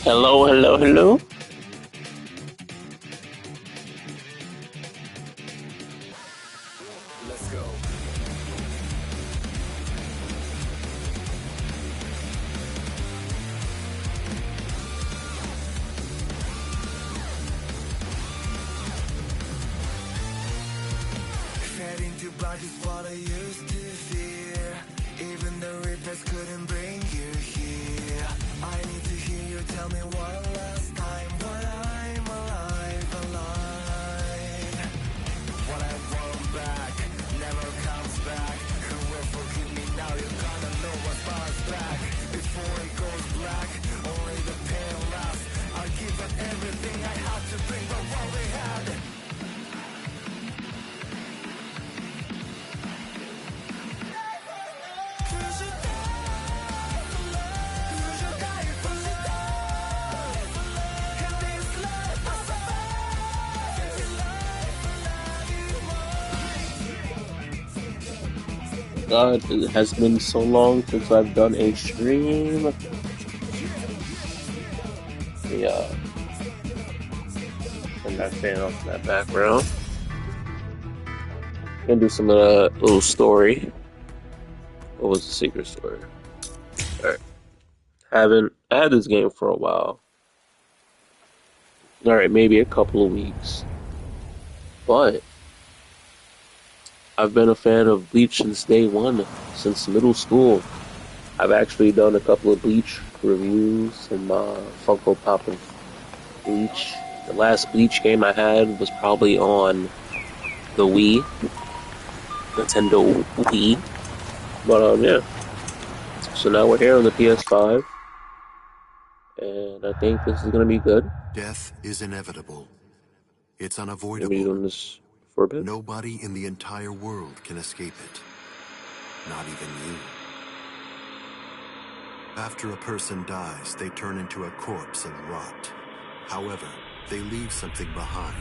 Hello, hello, hello. Let's go. Fed into bodies what I used to fear. Even the reapers couldn't bring you here. I need to hear you tell me one last time when I'm alive, alive. What I want back never comes back. Who will forgive me now? You're gonna know what's bounce back. Before it goes black, only the pain lasts. I'll give up everything I had to bring back what we had. God, it has been so long since I've done a stream. Yeah, turn that fan off in that background. Gonna do some little story. What was the secret story? Alright. I had this game for a while. Alright, maybe a couple of weeks. But I've been a fan of Bleach since day one, since middle school. I've actually done a couple of Bleach reviews, some Funko Pop of Bleach. The last Bleach game I had was probably on the Wii, Nintendo Wii. But yeah. So now we're here on the PS5, and I think this is gonna be good. Death is inevitable. It's I'm gonna be unavoidable. doing this for a bit. Nobody in the entire world can escape it. Not even you. After a person dies, they turn into a corpse and rot. However, they leave something behind.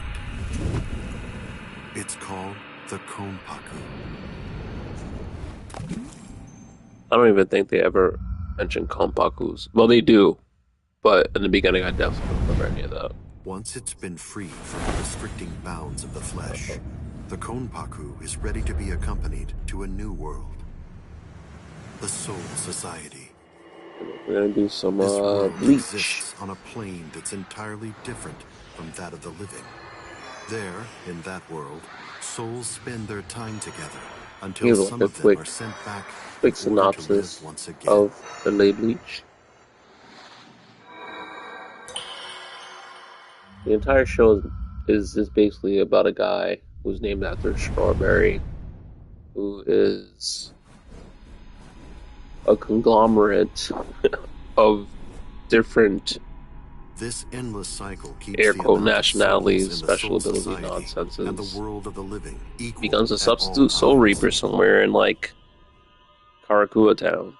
It's called the Konpaku. I don't even think they ever mention Kompakus. Well, they do, but in the beginning I definitely don't remember any of that. Once it's been freed from the restricting bounds of the flesh, the Konpaku is ready to be accompanied to a new world. The Soul Society. We're gonna do some This world Bleach. exists on a plane that's entirely different from that of the living. There, in that world, souls spend their time together until Here's like some a of them quick are sent back quick in order to synopsis live once again. of the Lay Bleach. The entire show is basically about a guy who's named after Strawberry, who is a conglomerate of different This endless cycle keeps air the quote amount of nationalities, souls in the special Soul ability Society nonsenses. and the world of the living equal Becomes a at substitute all Soul times. Reaper somewhere in like Karakua Town.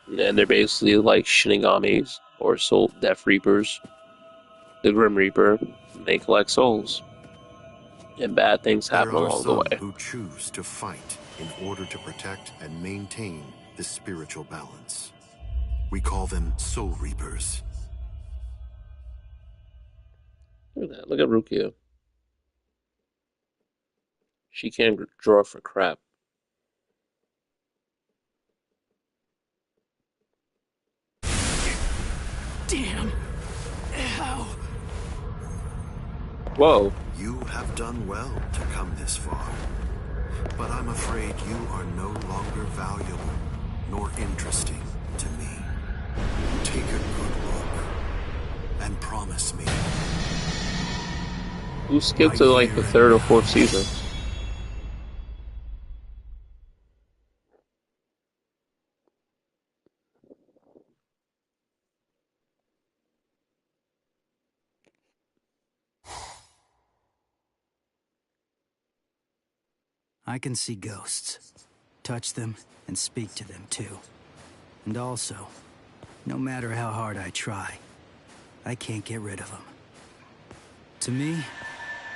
And they're basically like Shinigamis or Soul Death Reapers. The Grim Reaper, and they collect souls. And bad things There happen are along the some way. who choose to fight in order to protect and maintain this spiritual balance. We call them Soul Reapers. Look at that. Look at Rukia. She can't draw for crap. Damn. Ow. Whoa. You have done well to come this far, but I'm afraid you are no longer valuable nor interesting to me. Take a good look and promise me. Who skipped to like the third or fourth season? I can see ghosts, touch them, and speak to them too. And also, no matter how hard I try, I can't get rid of them. To me,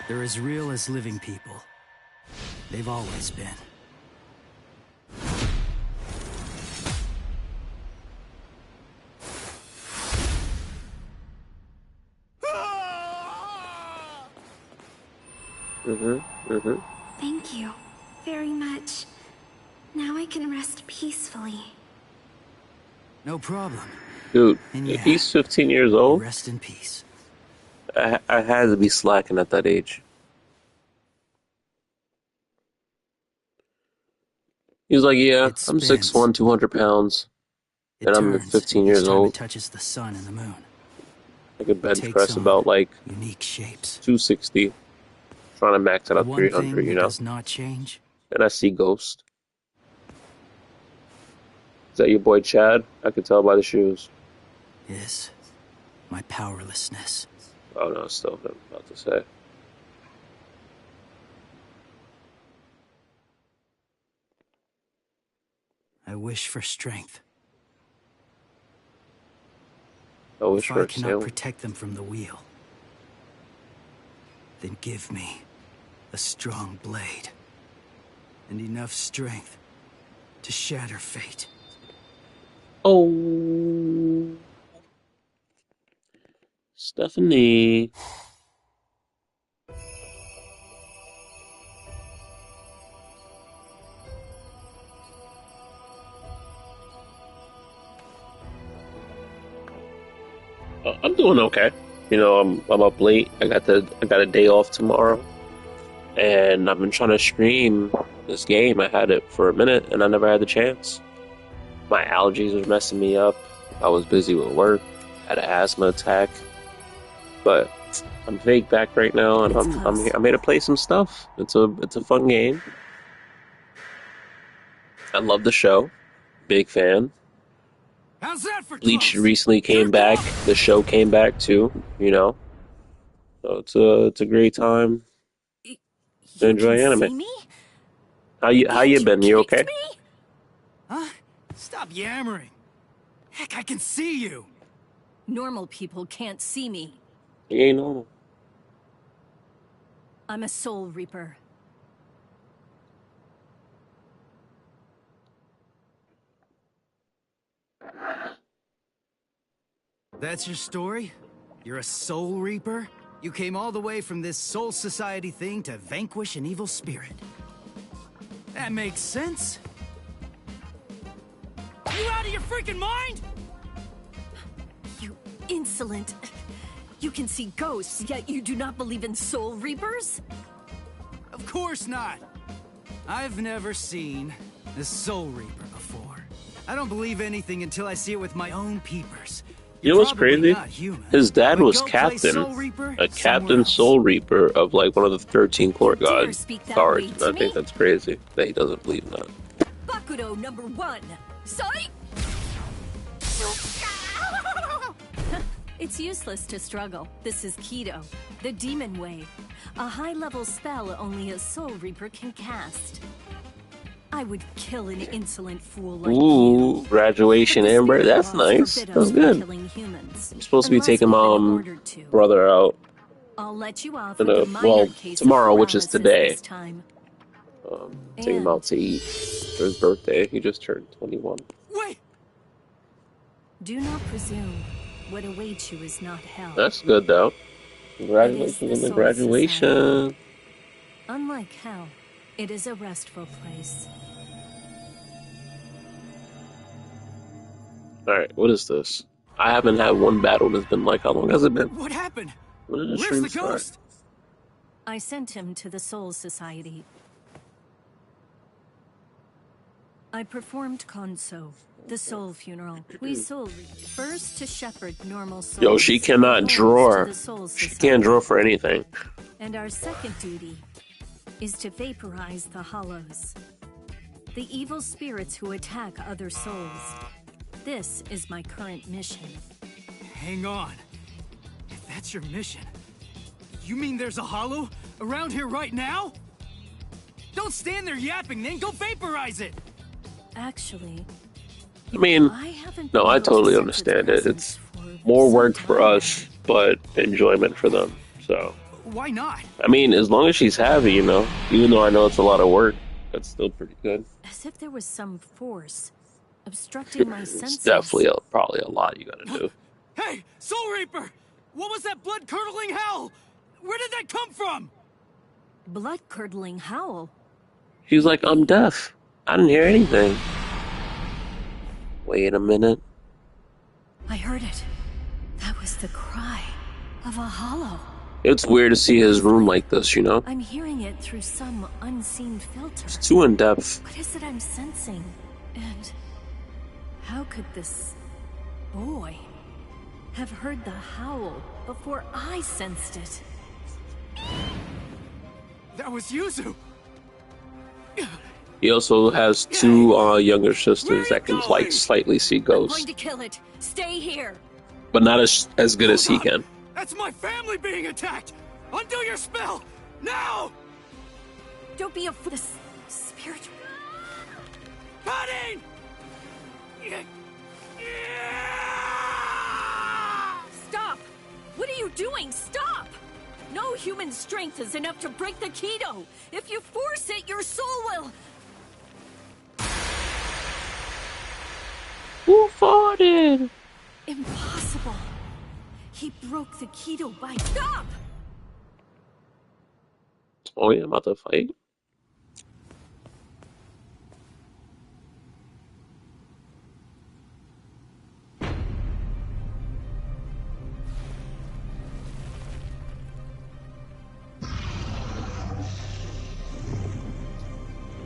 they're as real as living people. They've always been. Mm-hmm. Thank you very much. Now I can rest peacefully. No problem. Dude, And if yeah, he's 15 years old, rest in peace. I had to be slacking at that age. He's like, yeah, It I'm spins. 6'1", 200 pounds, It and I'm turns 15 each years time it old. touches the sun and the moon. I could It bench takes press on about like unique shapes. 260, trying to max it The out one thing 300, you that know? does not change And I see Ghost. Is that your boy Chad? I could tell by the shoes. is my powerlessness. Oh no, still what I'm about to say. I wish for strength. I wish If for I a cannot sail. protect them from the wheel, then give me a strong blade and enough strength to shatter fate. Oh, Stephanie. I'm doing okay. You know, I'm up late. I got a day off tomorrow, and I've been trying to stream this game. I had it for a minute, and I never had the chance. My allergies were messing me up. I was busy with work. Had an asthma attack, but I'm fake back right now, and It's I'm close. I'm here to play some stuff. It's a fun game. I love the show. Big fan. How's that for Bleach close? recently came Jerk back. off! The show came back too. You know, so it's a great time to You can enjoy anime. see me? How you And you been? You kicked okay? me? Huh? Stop yammering. Heck, I can see you. Normal people can't see me. You ain't normal. I'm a soul reaper. That's your story? You're a soul reaper? You came all the way from this soul society thing to vanquish an evil spirit. That makes sense. You out of your freaking mind? You insolent. You can see ghosts, yet you do not believe in soul reapers? Of course not. I've never seen a soul reaper before. I don't believe anything until I see it with my own peepers. You You're know what's probably crazy? not human, His dad but was go play captain, Soul Reaper a somewhere captain else. soul reaper of like one of the 13 court You dare god speak that cards. way And to I think me? that's crazy that he doesn't believe in that. Bakudo number 1. Sight! It's useless to struggle. This is Kido, the demon way. A high-level spell only a soul reaper can cast. I would kill an insolent fool like Ooh, you. graduation But the Amber. spirit That's laws nice. forbid That's us from good. killing humans, I'm supposed to be unless taking we've my been ordered to. brother out I'll let you off in with a a, minor well, case tomorrow, of which is paralysis today. this time. Take him out to eat for his birthday. He just turned 21. Wait! Do not presume. What awaits you is not hell. That's good though. It is Congratulations the on the Soul graduation. Society. Unlike hell, it is a restful place. Alright, what is this? I haven't had one battle that's been like, how long has it been? What happened? When did the Where's stream the start? ghost? I sent him to the Soul Society. I performed Konso, the soul funeral. We soul first to shepherd normal souls. Yo, she cannot souls draw. to the Soul She Society. can't draw for anything. And our second duty is to vaporize the hollows. The evil spirits who attack other souls. This is my current mission. Hang on. If that's your mission, you mean there's a hollow around here right now? Don't stand there yapping, then go vaporize it! Actually, I mean, I haven't no, been I able to totally sense understand its it. It's presence for more some work for time us, but enjoyment for them. So, Why not? I mean, as long as she's happy, you know, even though I know it's a lot of work, that's still pretty good. now. As if there was some force obstructing my It's senses. definitely probably a lot you gotta do. Hey, Soul Reaper! What was that blood-curdling hell? Where did that come from? blood-curdling howl. She's like, I'm deaf. I didn't hear anything. Wait a minute. I heard it. That was the cry of a hollow. It's weird to see his room like this, you know? I'm hearing it through some unseen filter. It's too in depth. What is it I'm sensing? And how could this boy have heard the howl before I sensed it? That was Yuzu! He also has two younger sisters that can like slightly see I'm going ghosts, to kill it. Stay here. but not as good as he can. That's my family being attacked! Undo your spell! Now! Don't be a fool. This spirit. Cutting! Stop! What are you doing? Stop! No human strength is enough to break the Keto. If you force it, your soul will. Who farted? Impossible. He broke the Keto by. Stop! Oh yeah, I'm about to fight.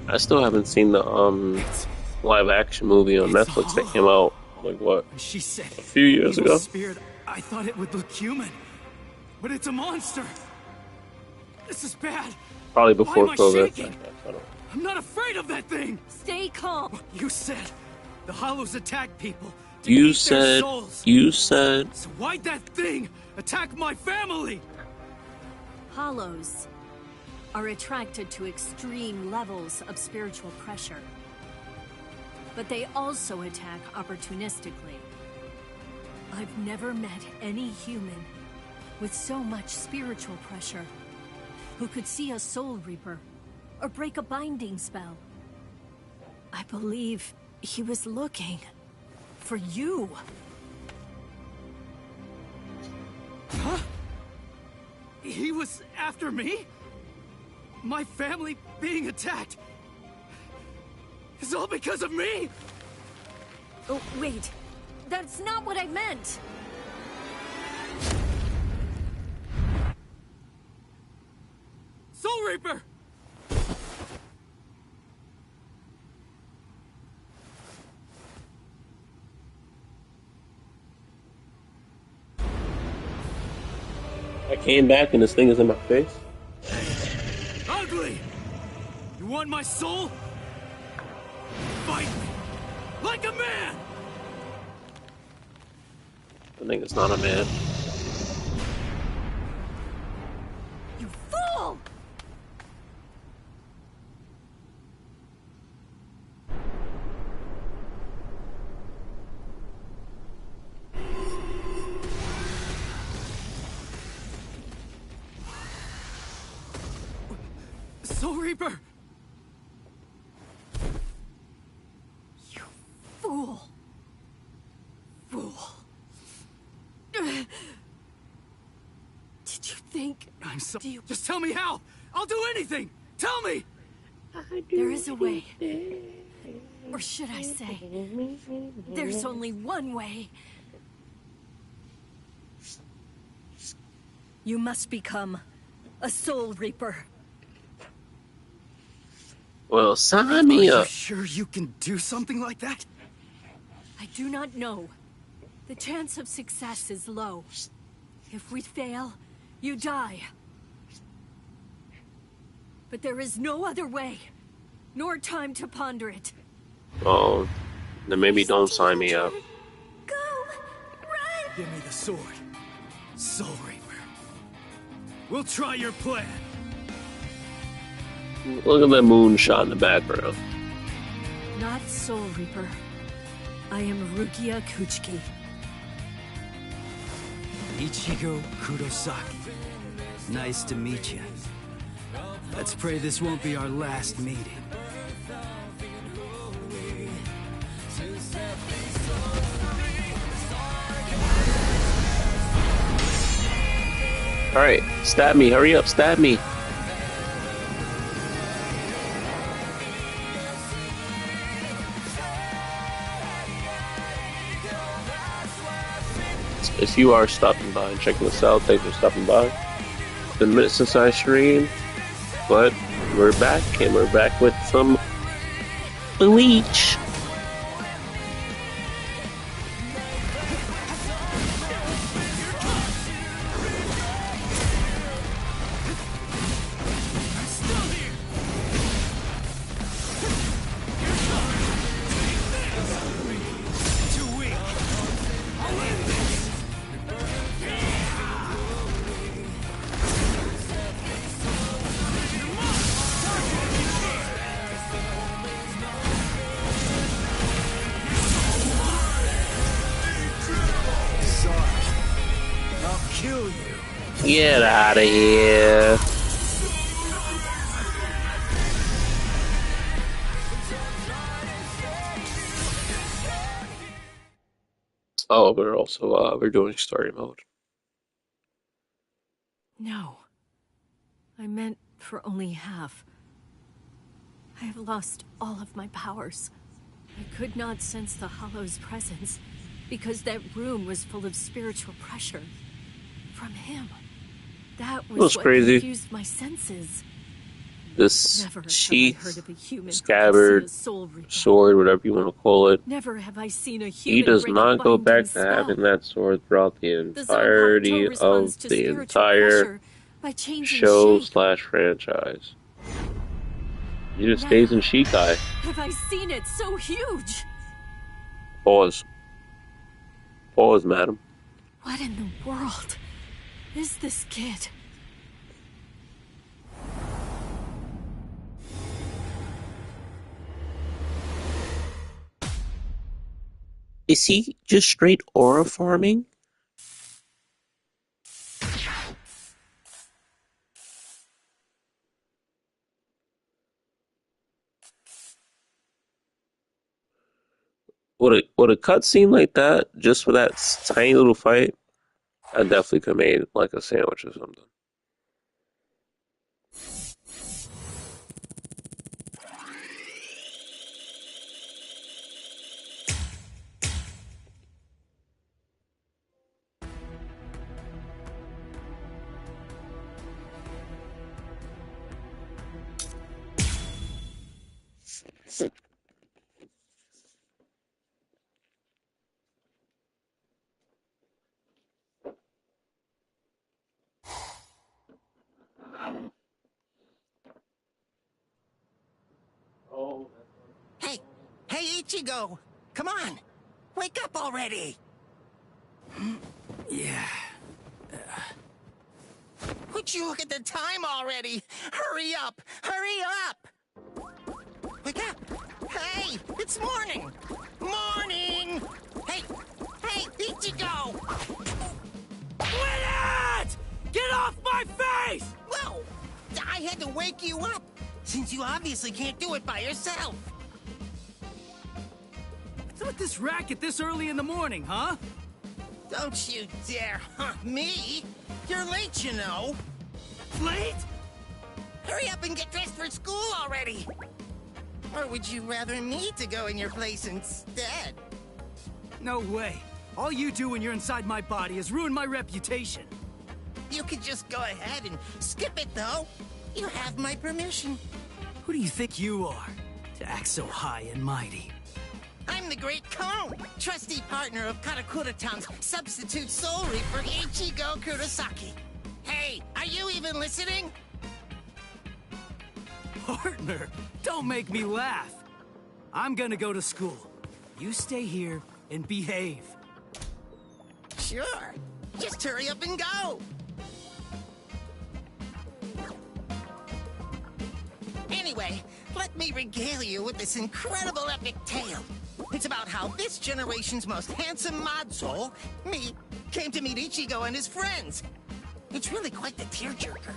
I still haven't seen the live action movie on Netflix that came out like what, She said, a few years evil ago. Spirit, I thought it would look human, but it's a monster. This is bad. Probably before Why am I COVID. shaking? I don't know. I'm not afraid of that thing. Stay calm. You said the Hollows attack people. To You eat their said. souls. You said. So why'd that thing attack my family? Hollows are attracted to extreme levels of spiritual pressure. But they also attack opportunistically. I've never met any human with so much spiritual pressure who could see a Soul Reaper or break a binding spell. I believe he was looking for you. Huh? He was after me? My family being attacked is all because of me? Oh, wait. That's not what I meant. Soul Reaper! I came back and this thing is in my face. Ugly! You want my soul? Fight me! Like a man! I think it's not a man. You fool! Soul Reaper! You fool. Fool. Did you think... I'm so... Do you... Just tell me how! I'll do anything! Tell me! There is a way. Or should I say, there's only one way. You must become a Soul Reaper. Well, sign me Are you up. sure you can do something like that? I do not know. The chance of success is low. If we fail, you die. But there is no other way, nor time to ponder it. Oh, then maybe don't sign me up. Go! Run! Give me the sword. Soul Reaper. We'll try your plan. Look at that moonshot in the background. Not Soul Reaper. I am Rukia Kuchiki. Ichigo Kurosaki. Nice to meet you. Let's pray this won't be our last meeting. Alright, stab me, hurry up, stab me. if you are stopping by and checking us out, thanks for stopping by. It's been a minute since I streamed, but we're back, and we're back with some Bleach. Get out of here. Oh, we're also we're doing story mode. No. I meant for only half. I have lost all of my powers. I could not sense the Hollow's presence because that room was full of spiritual pressure from him. That was what crazy. confused my senses. This Never have I sheath, heard of a human scabbard, who could see a soul reaper. sword, whatever you want to call it. Never have I seen a human He does break not a go binding back to spell. having that sword throughout the The entirety Zanpakuto responds of to the spiritual entire pressure by changing show shape. / franchise. He just stays in Shikai. Have I seen it so huge? Pause. Pause, madam. What in the world is this kid? Is he just straight aura farming? Would a cutscene like that, just for that tiny little fight, I definitely could have made like a sandwich or something. Hey, hey Ichigo! Come on! Wake up already! Yeah. Would you look at the time already? Hurry up! Hurry up! Wake up! Hey! It's morning! Morning! Hey! Hey, Ichigo! Quit it! Get off my face! Whoa! I had to wake you up, since you obviously can't do it by yourself. What's with this racket this early in the morning, huh? Don't you dare hunt me! You're late, you know! Late? Hurry up and get dressed for school already! Or would you rather me to go in your place instead? No way. All you do when you're inside my body is ruin my reputation. You could just go ahead and skip it, though. You have my permission. Who do you think you are, to act so high and mighty? I'm the Great Cone, trusty partner of Karakura-tan's substitute soul reaper Ichigo Kurosaki. Hey, are you even listening? Partner, don't make me laugh. I'm gonna go to school. You stay here and behave. Sure. Just hurry up and go. Anyway, let me regale you with this incredible epic tale. It's about how this generation's most handsome mod soul, me, came to meet Ichigo and his friends. It's really quite the tearjerker.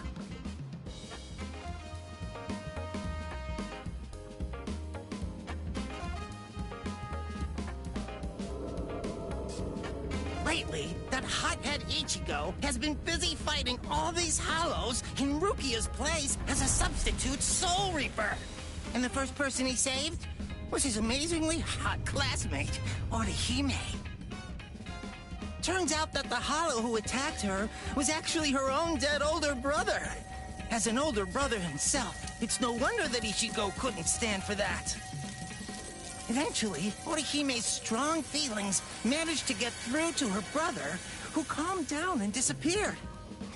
Lately, that hothead Ichigo has been busy fighting all these hollows in Rukia's place as a substitute Soul Reaper. And the first person he saved was his amazingly hot classmate, Orihime. Turns out that the Hollow who attacked her was actually her own dead older brother. As an older brother himself, it's no wonder that Ichigo couldn't stand for that. Eventually, Orihime's strong feelings managed to get through to her brother, who calmed down and disappeared.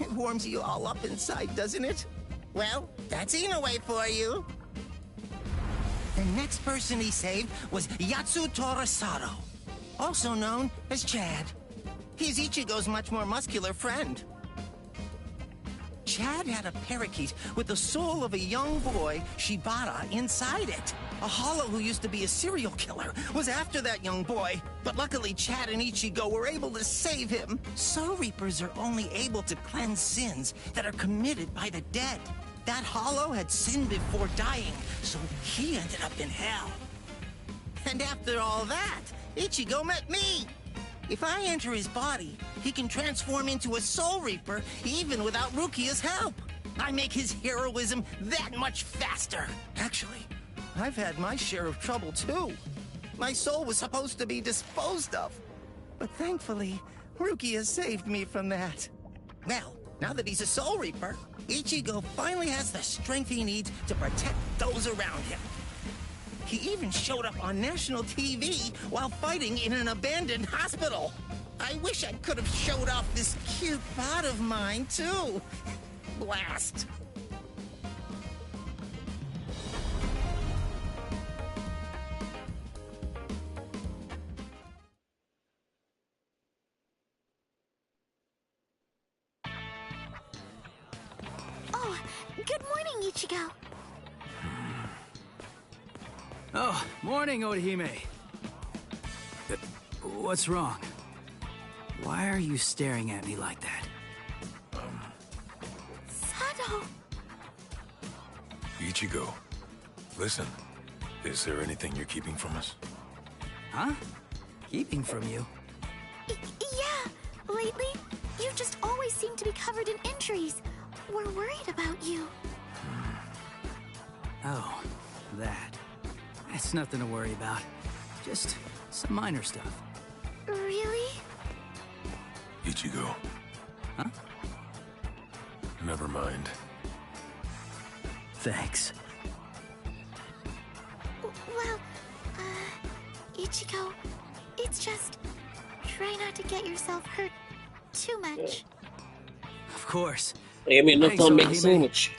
It warms you all up inside, doesn't it? Well, that's Inoue for you. The next person he saved was Yatsu Torisato, also known as Chad. He's Ichigo's much more muscular friend. Chad had a parakeet with the soul of a young boy, Shibata, inside it. A Hollow who used to be a serial killer was after that young boy, but luckily Chad and Ichigo were able to save him. Soul Reapers are only able to cleanse sins that are committed by the dead. That Hollow had sinned before dying, so he ended up in hell. And after all that, Ichigo met me. If I enter his body, he can transform into a Soul Reaper even without Rukia's help. I make his heroism that much faster. Actually, I've had my share of trouble too. My soul was supposed to be disposed of. But thankfully, Rukia saved me from that. Well, now that he's a Soul Reaper, Ichigo finally has the strength he needs to protect those around him. He even showed up on national TV while fighting in an abandoned hospital. I wish I could have showed off this cute bod of mine, too. Blast. Oh, good morning, Ichigo. Oh, morning, Orihime. What's wrong? Why are you staring at me like that? Sato. Ichigo, listen. Is there anything you're keeping from us? Huh? Keeping from you? Yeah, lately, you just always seem to be covered in injuries. We're worried about you. Oh, that. It's nothing to worry about. Just some minor stuff. Really? Ichigo. Huh? Never mind. Thanks. Well, Ichigo, it's just... try not to get yourself hurt too much. Of course. I mean, Thanks, nothing make Orihime. sandwich.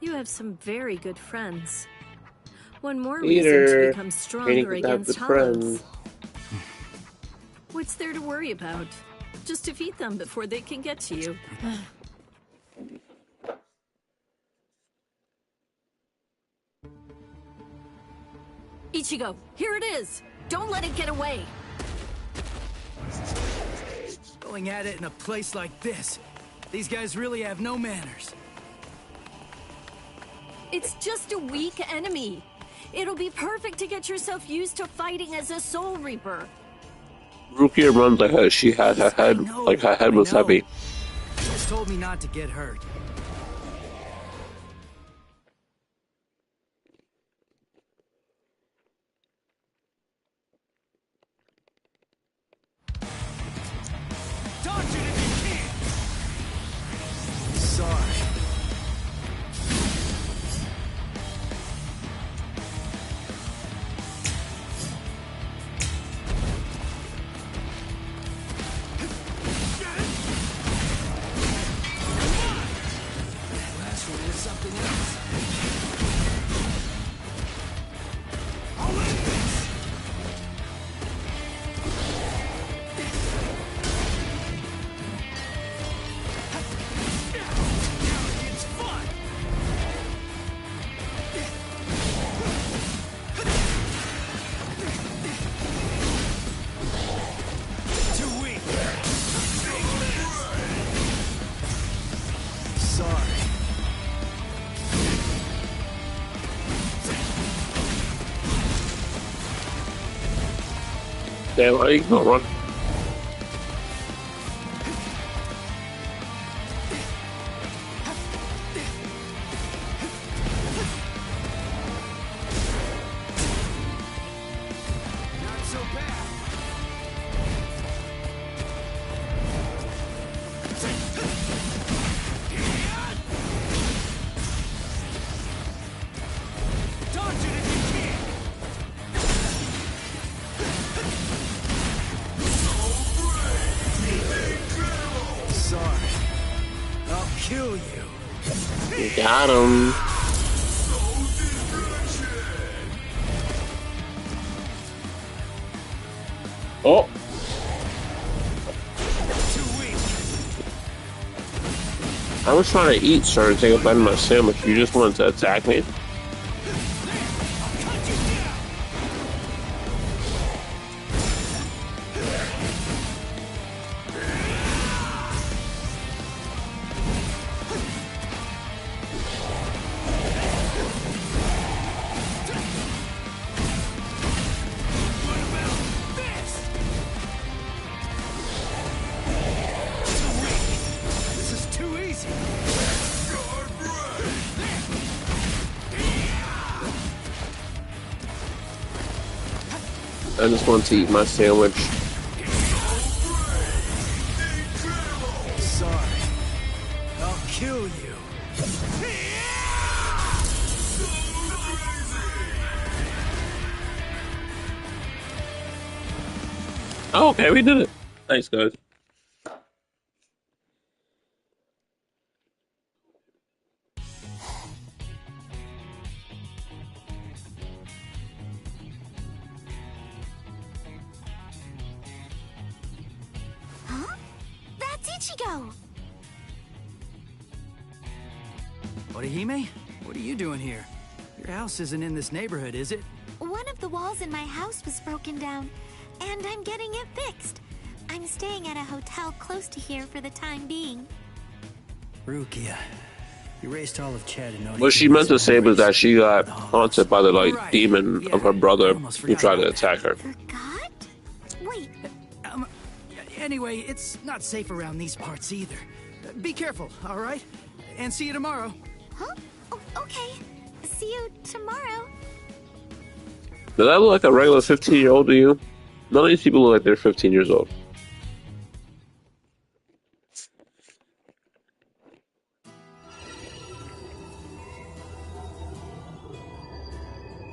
You have some very good friends. One more Peter, reason to become Training stronger to have against good Hollows. friends. What's there to worry about? Just defeat them before they can get to you. Ichigo, here it is! Don't let it get away! Going at it in a place like this. These guys really have no manners. It's just a weak enemy. It'll be perfect to get yourself used to fighting as a Soul Reaper. Rukia runs like she had her head, like her head was heavy. You just told me not to get hurt. Dodge it if you can! Sorry. Last one was something else. I'll end this! Now it's fun! Too weak. Sorry. Damn, I ain't gonna run. Got him. Oh. I was trying to eat, sir, and take a bite of my sandwich. You just wanted to attack me? I just want to eat my sandwich. Sorry. I'll kill you. Oh, okay, we did it. Thanks, guys. Huh? That's Ichigo! Orihime? What are you doing here? Your house isn't in this neighborhood, is it? One of the walls in my house was broken down, and I'm getting it fixed. I'm staying at a hotel close to here for the time being. Rukia, you raised all of Chattanooga. What she meant to say was that she got haunted by the, like, demon of her brother who tried to attack her. Forgot? Wait, Anyway, it's not safe around these parts either. Be careful, all right? And see you tomorrow. huh? Oh, okay. See you tomorrow. Does that look like a regular 15-year-old to you? None of these people look like they're 15 years old.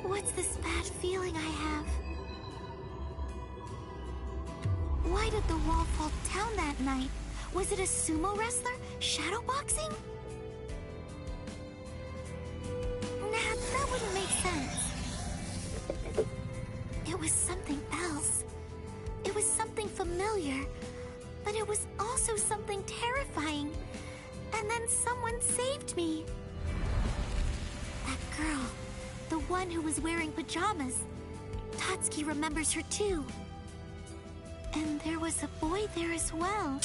What's this bad feeling I have? Why did the wall fall down that night? Was it a sumo wrestler? Shadowboxing? Nah, that wouldn't make sense. It was something else. It was something familiar, but it was also something terrifying. And then someone saved me. That girl, the one who was wearing pajamas. Tatsuki remembers her too. And there was a boy there as well.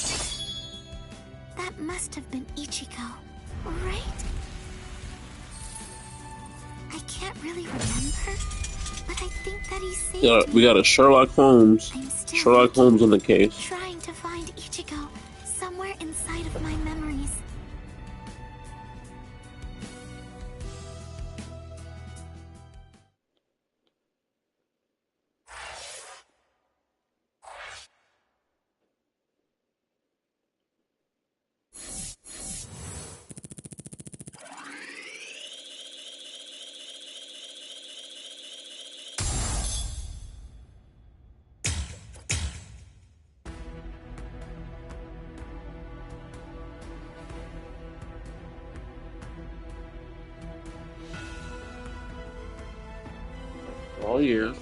That must have been Ichigo, right? I can't really remember, but I think that he saved Yeah, me. we got a Sherlock Holmes. I'm still Sherlock looking, Holmes on the case. trying to find Ichigo somewhere inside of my memories. All year.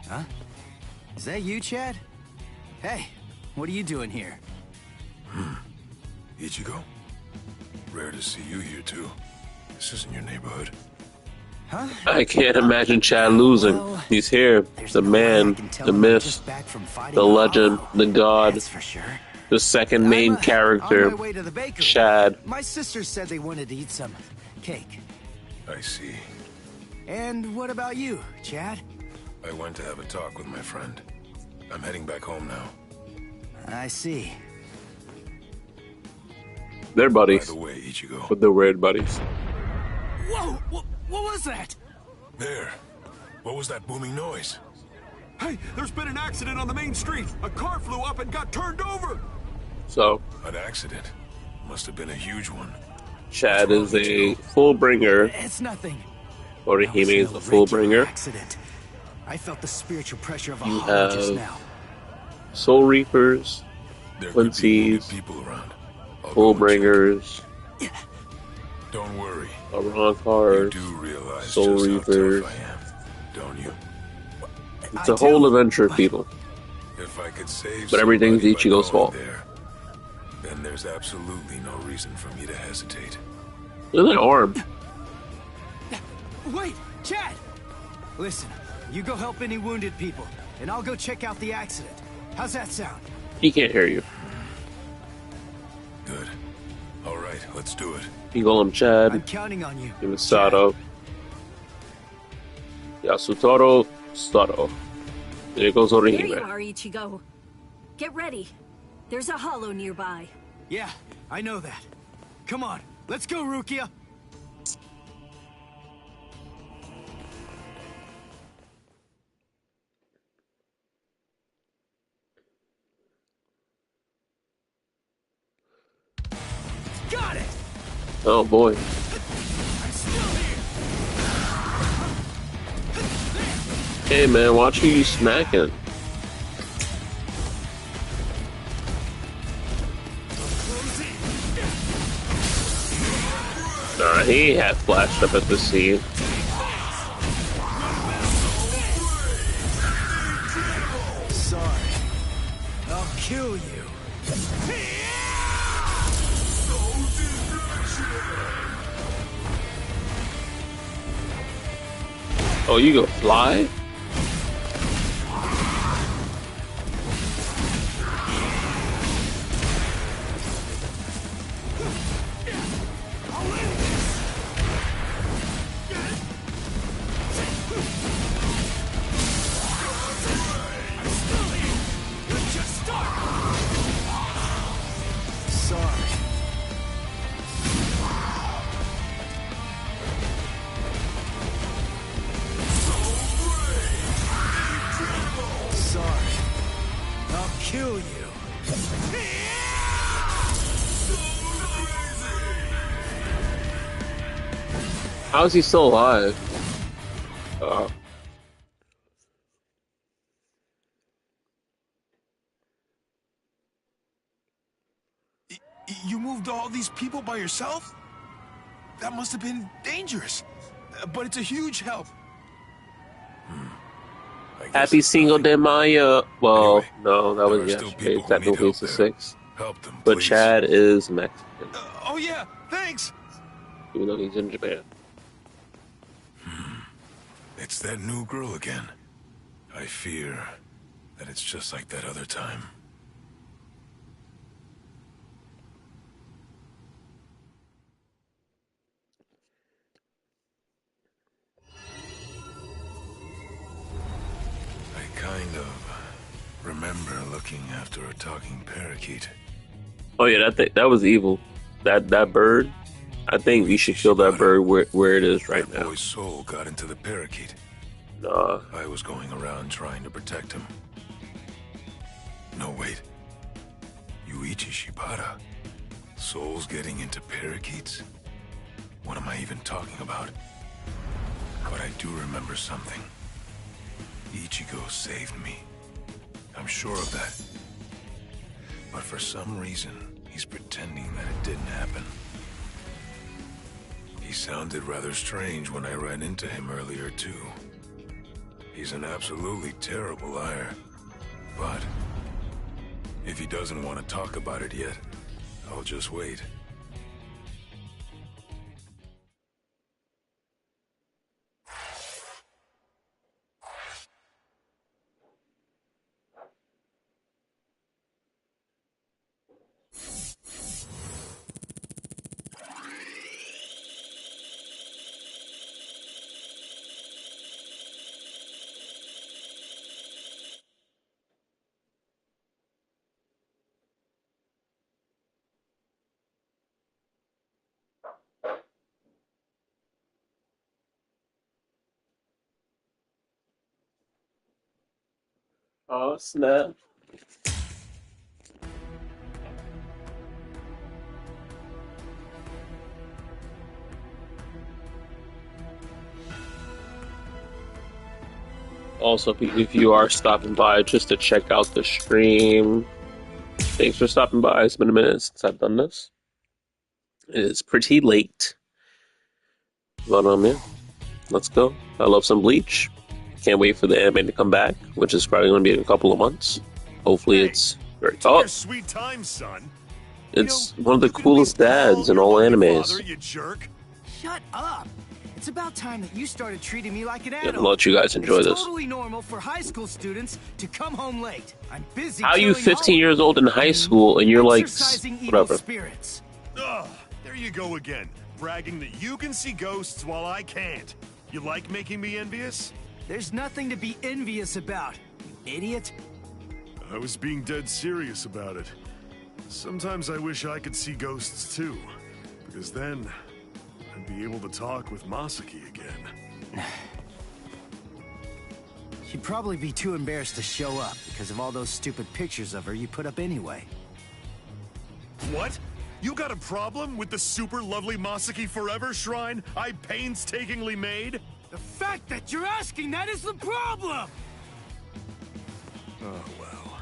Huh? Is that you, Chad? Hey, what are you doing here? Ichigo? Rare to see you here, too. This isn't your neighborhood. Huh? I can't imagine Chad losing. Well, He's here. There's The no way I man, can tell the him I'm myth, just back from fighting the legend, Hollow. the god, That's for sure. the second main I'm, on character, my way to the bakery. Chad. My sister said they wanted to eat some cake. I see. And what about you, Chad? I went to have a talk with my friend. I'm heading back home now. I see. They're By buddies, the way, Ichigo. but they're weird buddies. Whoa! What was that? There. What was that booming noise? Hey, there's been an accident on the main street. A car flew up and got turned over. So, An accident. Must have been a huge one. Chad is a full bringer. It's nothing. Orihime is No a full regular bringer. accident. I felt the spiritual pressure of a You hollow just have now. Soul Reapers, There could be wounded Quincy's, people around. I'll full go and check. bringers, Don't worry. You Arankars, do realize Soul just Reapers. how tough I am, don't you? It's a whole adventure of people. If I could save But everything's somebody by Ichigo's going fault. there, then there's absolutely no reason for me to hesitate. Look at that arm. Wait, Chad! Listen, you go help any wounded people, and I'll go check out the accident. How's that sound? He can't hear you. Good. All right, let's do it. You call him I'm Chad, counting on you. Misato, Yasutaro, Stato. There goes There you Orihime. are, Ichigo. Get ready. There's a hollow nearby. Yeah, I know that. Come on, let's go, Rukia! Got it! Oh boy. I'm still here! Hey man, watch who you smacking. Nah, he had flashed up at the scene. Sorry. I'll kill you. Oh, you go fly? Sorry. Sorry. I'll kill you. How is he still alive? You moved all these people by yourself? That must have been dangerous. But it's a huge help. I guess Happy it's Single nothing. de Mayo. Well, Anyway, no, that there was are still yesterday. people who need Technically, help it's the there. 6th. Help them, But please. Chad is Mexican, Oh yeah, thanks. even though he's in Japan. It's that new girl again. I fear that it's just like that other time. I kind of remember looking after a talking parakeet. Oh yeah, that was evil. That bird. I think we should kill that bird where it is right That now. boy's soul got into the parakeet. Nah, I was going around trying to protect him. No, wait. Yuichi Shibata. Souls getting into parakeets? What am I even talking about? But I do remember something. Ichigo saved me. I'm sure of that. But for some reason, he's pretending that it didn't happen. He sounded rather strange when I ran into him earlier, too. He's an absolutely terrible liar. But if he doesn't want to talk about it yet, I'll just wait. oh snap! Also, if you are stopping by just to check out the stream, thanks for stopping by. It's been a minute since I've done this. It's pretty late. But yeah, let's go. I love some Bleach. Can't wait for the anime to come back, which is probably going to be in a couple of months. Hopefully it's very... Your sweet time, son. It's one of the coolest dads in all animes. Father, you jerk. Shut up! It's about time that you started treating me like an Yeah, adult. I'll let you guys enjoy it's this. Totally normal for high school students to come home late. I'm busy. How are you killing 15 hope. years old in high school and you're like, Exorcising evil whatever. spirits. Ugh, there you go again, bragging that you can see ghosts while I can't. You like making me envious? There's nothing to be envious about, you idiot. I was being dead serious about it. Sometimes I wish I could see ghosts too, because then I'd be able to talk with Masaki again. She'd probably be too embarrassed to show up because of all those stupid pictures of her you put up anyway. What? You got a problem with the super lovely Masaki Forever shrine I painstakingly made? The fact that you're asking that is the problem! Oh, well.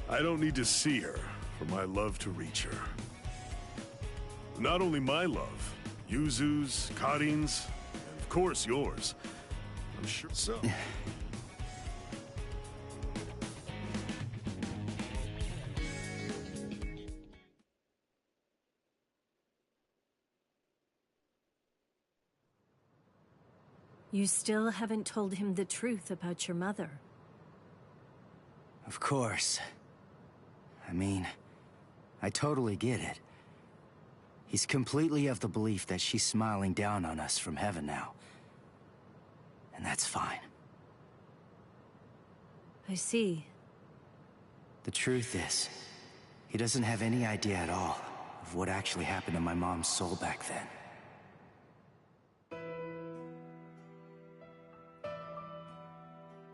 I don't need to see her for my love to reach her. Not only my love, Yuzu's, Karin's, and of course yours. I'm sure so. You still haven't told him the truth about your mother. Of course. I mean, I totally get it. He's completely of the belief that she's smiling down on us from heaven now. And that's fine. I see. The truth is, he doesn't have any idea at all of what actually happened to my mom's soul back then.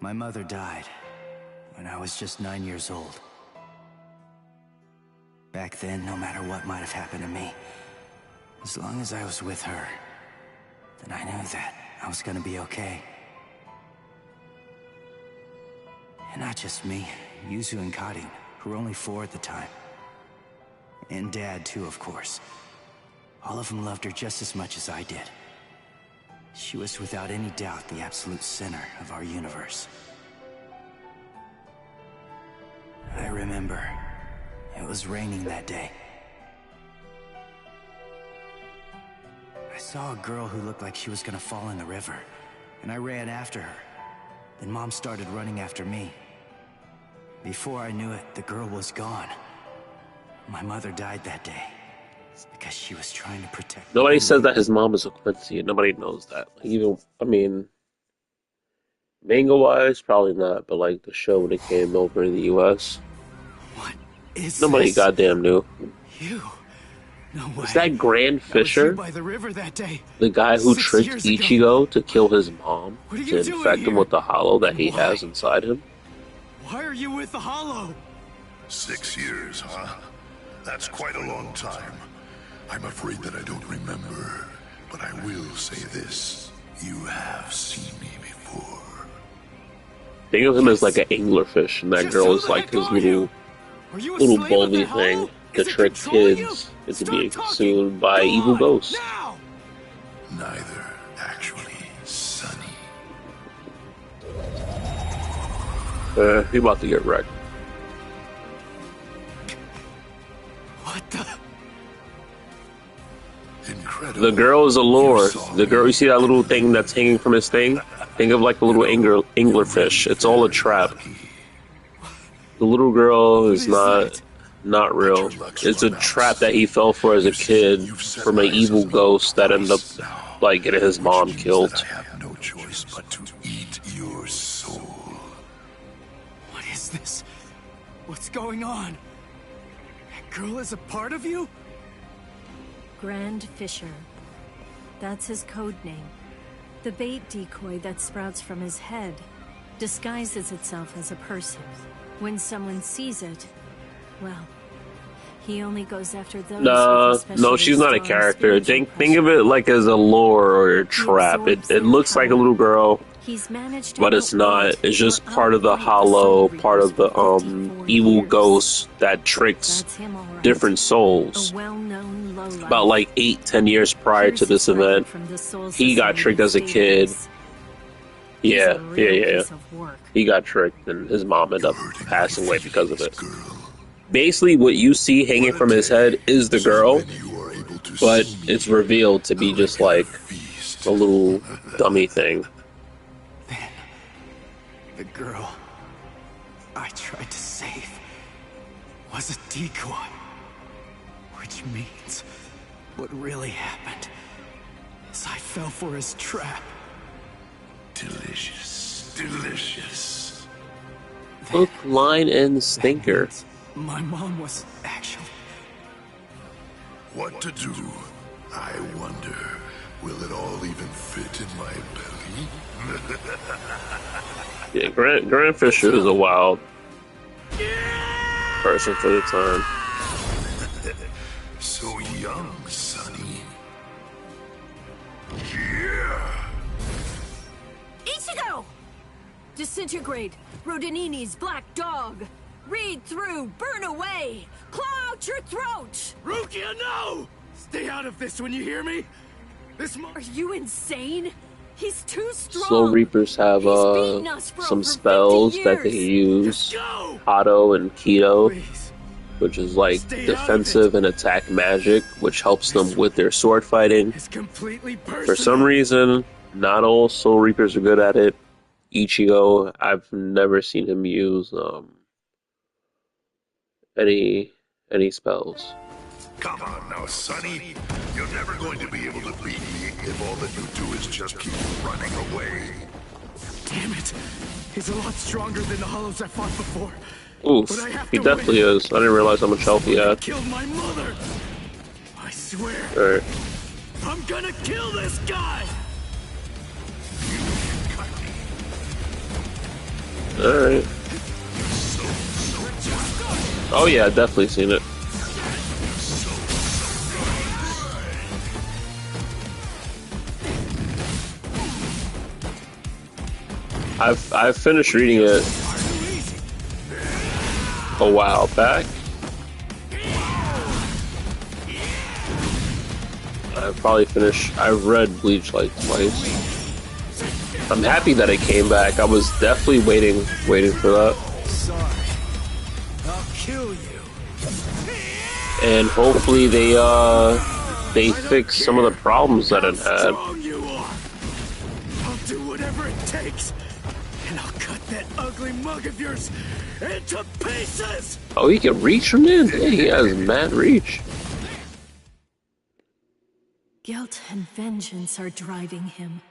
My mother died when I was just 9 years old. Back then, no matter what might have happened to me, as long as I was with her, then I knew that I was gonna be okay. And not just me, Yuzu and Karin, who were only 4 at the time. And Dad, too, of course. All of them loved her just as much as I did. She was without any doubt the absolute center of our universe. I remember, it was raining that day. I saw a girl who looked like she was gonna fall in the river, and I ran after her. Then Mom started running after me. Before I knew it, the girl was gone. My mother died that day because she was trying to protect Nobody me. says that his mom is a Quincy. Nobody knows that. Even, I mean, manga-wise, probably not, but like the show when it came over in the US, What is nobody this? goddamn knew. You? No way. Is that Grand That was you Fisher, by the river that day. the guy who 6 tricked years ago. Ichigo to kill his mom, What are to you doing infect him here? with the hollow that he Why? has inside him? Why are you with the Hollow? 6 years, huh? That's quite a long time. I'm afraid that I don't remember, but I will say this. You have seen me before. Think of him as like an anglerfish, and that Just girl who is the like heck his are you? little Are you a little slave of bully that thing Hollow? to Is it trick controlling you? kids into Start being talking. consumed by Go evil on, ghosts. Now! Neither, actually, Sonny. He about to get wrecked. What the? Incredible. The girl is a lure. You saw The girl, me. you see that little thing that's hanging from his thing? Think of like a little anglerfish. It's all a trap. The little girl is not real. It's a trap that he fell for as a kid from an evil ghost that ended up like getting his mom Which means killed. that I have no choice but to eat your soul. What is this? What's going on? That girl is a part of you? Grand Fisher. That's his code name. The bait decoy that sprouts from his head disguises itself as a person. When someone sees it, well, he only goes after those No, with especially no, she's not a strong character. spiritual Think of pressure. it like as a lure or a trap. absorbs It their looks like a power. little girl. He's managed to but it's not. outwit It's just or part of the outfight hollow, Soul part of the Reapers for 54 evil years. ghost that tricks That's him, all right. different souls. A well-known lowlife. About like 8-10 years prior Here's to his this record event, from the Soul he got tricked as a kid. Society's database. He's Yeah, a real yeah. piece of work. He got tricked, and his mom ended up passing away because of it. Basically, what you see hanging from his head is the girl, but it's revealed to be just like a little dummy thing. Then, the girl I tried to save was a decoy. Which means what really happened is I fell for his trap. Delicious. Delicious. Hook, line, and That stinker. means my mom was actually... What to do? I wonder, will it all even fit in my belly? Yeah, Grant Fisher is a wild person for the time. So young, Sonny. Yeah. Ichigo! Disintegrate, Rodinini's black dog. Read through, burn away, claw out your throat! Rukia, no! Stay out of this when you hear me. Are you insane? He's too strong. Soul Reapers have He's beaten us for some over 50 spells that they years. use, Go! Hato and Keto, Please. which is like Stay out of defensive and attack magic, which helps them with their sword fighting. It's completely personal. For some reason, not all Soul Reapers are good at it. Ichigo, I've never seen him use any spells. Come on now, Sonny. You're never going to be able to beat me if all that you do is just keep running away. Damn it. He's a lot stronger than the hollows I fought before. Oof, But I have he to definitely win. is. I didn't realize how much health he had. Killed my mother. I swear, Alright. I'm gonna kill this guy. Alright. Oh yeah, I've definitely seen it. I've finished reading it a while back. I've read Bleach like twice. I'm happy that it came back. I was definitely waiting for that. Sorry. I'll kill you. And hopefully they fix some of the problems that it had. Strong you are. I'll do whatever it takes, and I'll cut that ugly mug of yours into pieces. Oh, he can reach from there? Yeah, he has mad reach. Guilt and vengeance are driving him.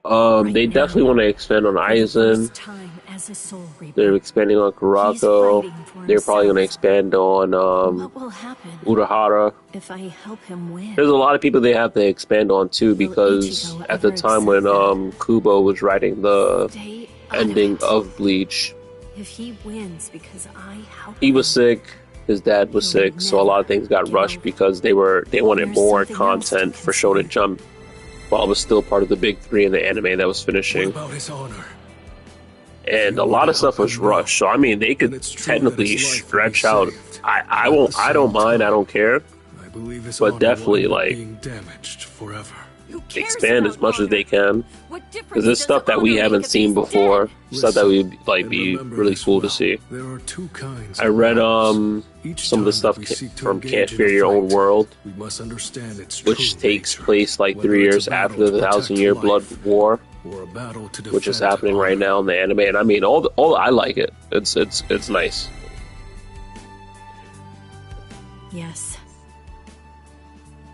They definitely want to expand on Aizen. Time as a Soul Reaper. They're expanding on Kurako. He's fighting for They're probably going to himself. expand on What will happen Urahara. if I help him win? There's a lot of people they have to expand on too, because Ichigo at the ever time when accept Kubo was writing the Stay out ending it. of Bleach, If he wins because I help he was him, sick. His dad was sick, so a lot of things got rushed because they wanted more content for Shonen Jump, while it was still part of the big three in the anime that was finishing. About his honor. And a lot of stuff was rushed. So I mean, they could technically stretch out. I don't mind. I don't care. I believe his But honor definitely, will end up like, being damaged forever. Who cares Expand about as much as honor? they can, What difference because there's does stuff that we honor haven't make if seen he's before. dead? Stuff that would like And be remember really this cool to well. see. There are two kinds I of read battles. Each some of the time stuff that we seek to from engage Can't in Fear a Your Own fight, World, we must understand its which true takes nature, place like whether 3 it's a years battle after the to protect 1,000-Year life Blood War, or a battle to which is defend happening honor. right now in the anime. And I mean, all I like it. It's nice. Yes.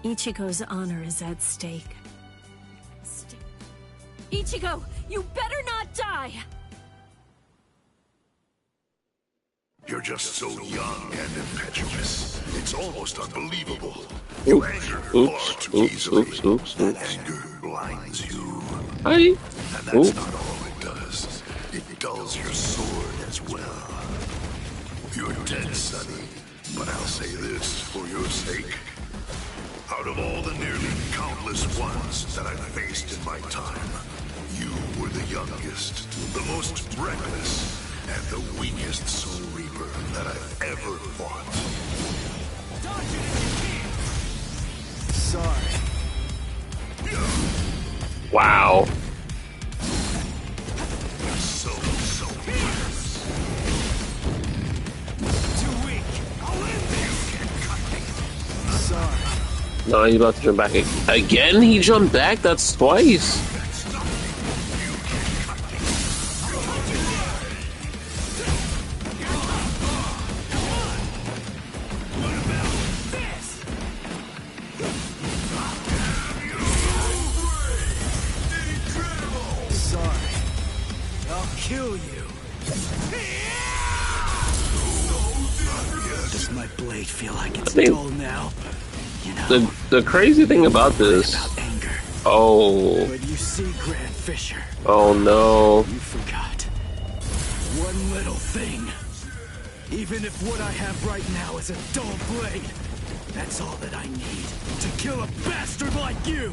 Ichigo's honor is at stake. Ichigo, you better not die! You're just so young and impetuous. It's almost unbelievable. You anger far too easily. Oops. That anger blinds you. Hi. And that's Oop. not all it does. It dulls your sword as well. You're dead, Sonny. But I'll say this for your sake. Out of all the nearly countless ones that I've faced in my time, You were the youngest, the most reckless, and the weakest Soul Reaper that I've ever fought. Sorry. Wow. So Too weak. I'll end this. Sorry. No, he's about to jump back again. He jumped back. That's twice. Sorry. I'll kill you. Does my blade feel like it's dull now? You know, The crazy thing about this. about anger. Oh. But you see, Grand Fisher, Oh no. you forgot one little thing. Even if what I have right now is a dull blade, that's all that I need to kill a bastard like you.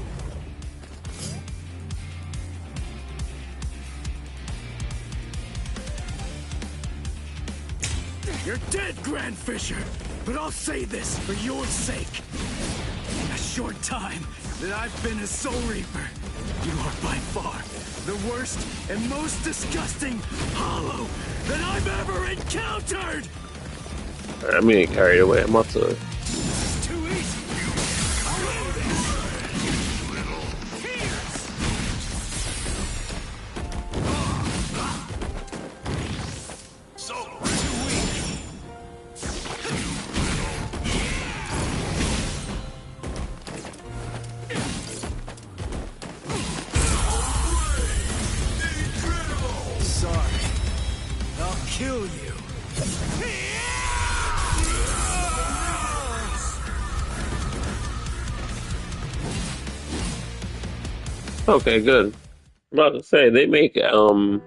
You're dead, Grand Fisher, but I'll say this for your sake. In a short time that I've been a Soul Reaper, you are by far the worst and most disgusting hollow that I've ever encountered! I'm getting carried away. I'm about to. This is too easy. Sorry. I'll kill you. Okay, good. I'm about to say they make the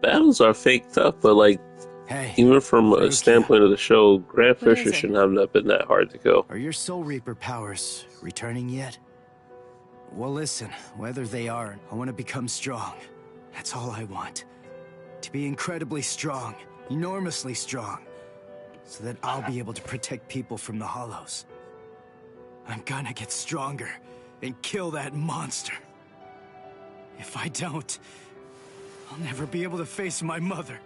battles are fake tough, but like Hey, even from a thank standpoint of the show, Grand What is Fisher it? shouldn't have not been that hard to kill. are your Soul Reaper powers returning yet? Well, listen, whether they are, I want to become strong. That's all I want. To be incredibly strong, enormously strong, so that I'll be able to protect people from the Hollows. I'm gonna get stronger and kill that monster. If I don't, I'll never be able to face my mother.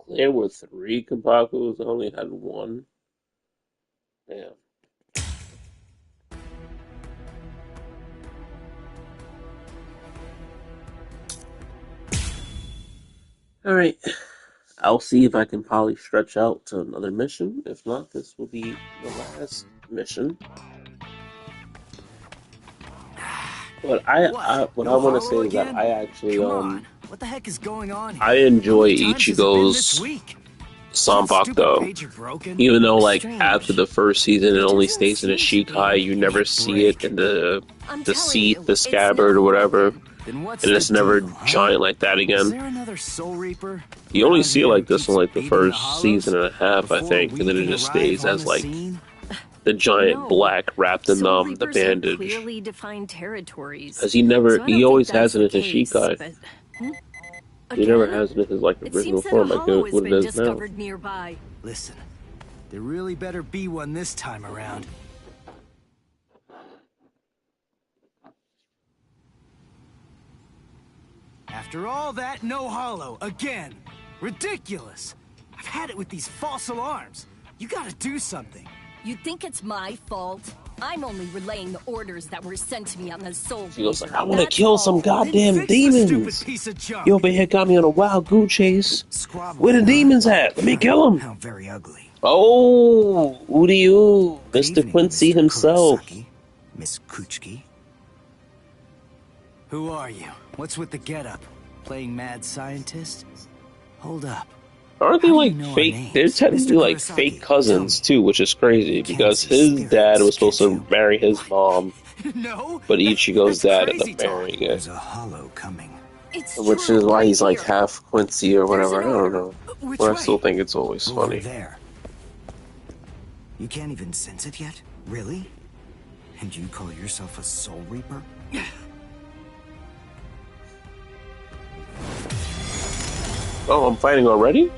There were 3 Kompakus. I only had 1. Damn. All right. I'll see if I can probably stretch out to another mission. If not, this will be the last mission. But what I No want to hollow say is that again? I actually Come on. What the heck is going on here? I How enjoy many times has it been this Ichigo's week? Stupid Sanbakuto. pager broken? Even though like Strange. after the first season it only doesn't stays in a seem to be. Shikai, you never Neck see it break. in the I'm telling seat, you, the it's scabbard never or whatever. broken. Then what's And the it's never deal, huh? giant like that Is again. there another Soul Reaper? You only around see it here like who this in keeps like the beating first Hollows season and a half, I before think, we and then it can just arrive stays on as the like scene? the giant No. black wrapped in Soul the Reapers bandage. have clearly defined territories. Because he So I don't he think always that's has it the in his case, Shikai. but He never again? has it in his like It original seems that a form, like hollow has what it been is now. discovered nearby. Listen, there really better be one this time around. After all that, no hollow again. Ridiculous. I've had it with these false alarms. You gotta do something. You think it's my fault? I'm only relaying the orders that were sent to me on the Soul He goes like, Reaper. I want to That's kill some all. goddamn Then fix the stupid demons. piece of junk. You over here got me on a wild goose chase. Squabbling, Where the huh? demons at? Let me kill them. How very ugly. Oh, who do you? Good Mr. evening, Quincy Mr. himself. Kurosaki, Miss Kuchiki. Who are you? What's with the getup? Playing mad scientist? Hold up. Aren't they How do you like know our fake? They're names? technically Mr. like fake Kurosaki, tell cousins me. too, which is crazy You can't because see his dad spirits, was supposed can't to you? marry his mom, No, but Ichigo's that's dad ended crazy up talk. marrying it, There's a hollow coming. It's which true, is why right he's like here. half Quincy or There's whatever. an I don't order. know, Which but I still way? think it's always Over funny. there. You can't even sense it yet? Really? And you call yourself a Soul Reaper? Oh, I'm fighting already?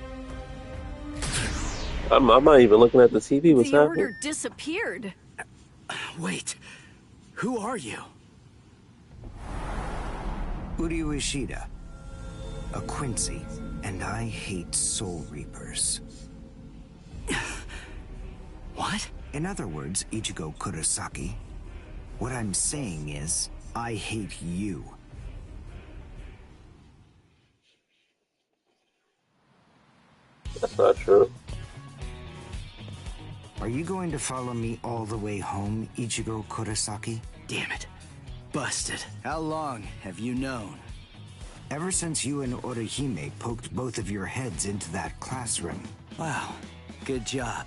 I'm not even looking at the TV. What's The happening? order disappeared. Wait, who are you? Uryu Ishida. A Quincy. And I hate Soul Reapers. What? In other words, Ichigo Kurosaki, what I'm saying is, I hate you. That's not true. Are you going to follow me all the way home, Ichigo Kurosaki? Damn it. Busted. How long have you known? Ever since you and Orihime poked both of your heads into that classroom. Wow, good job.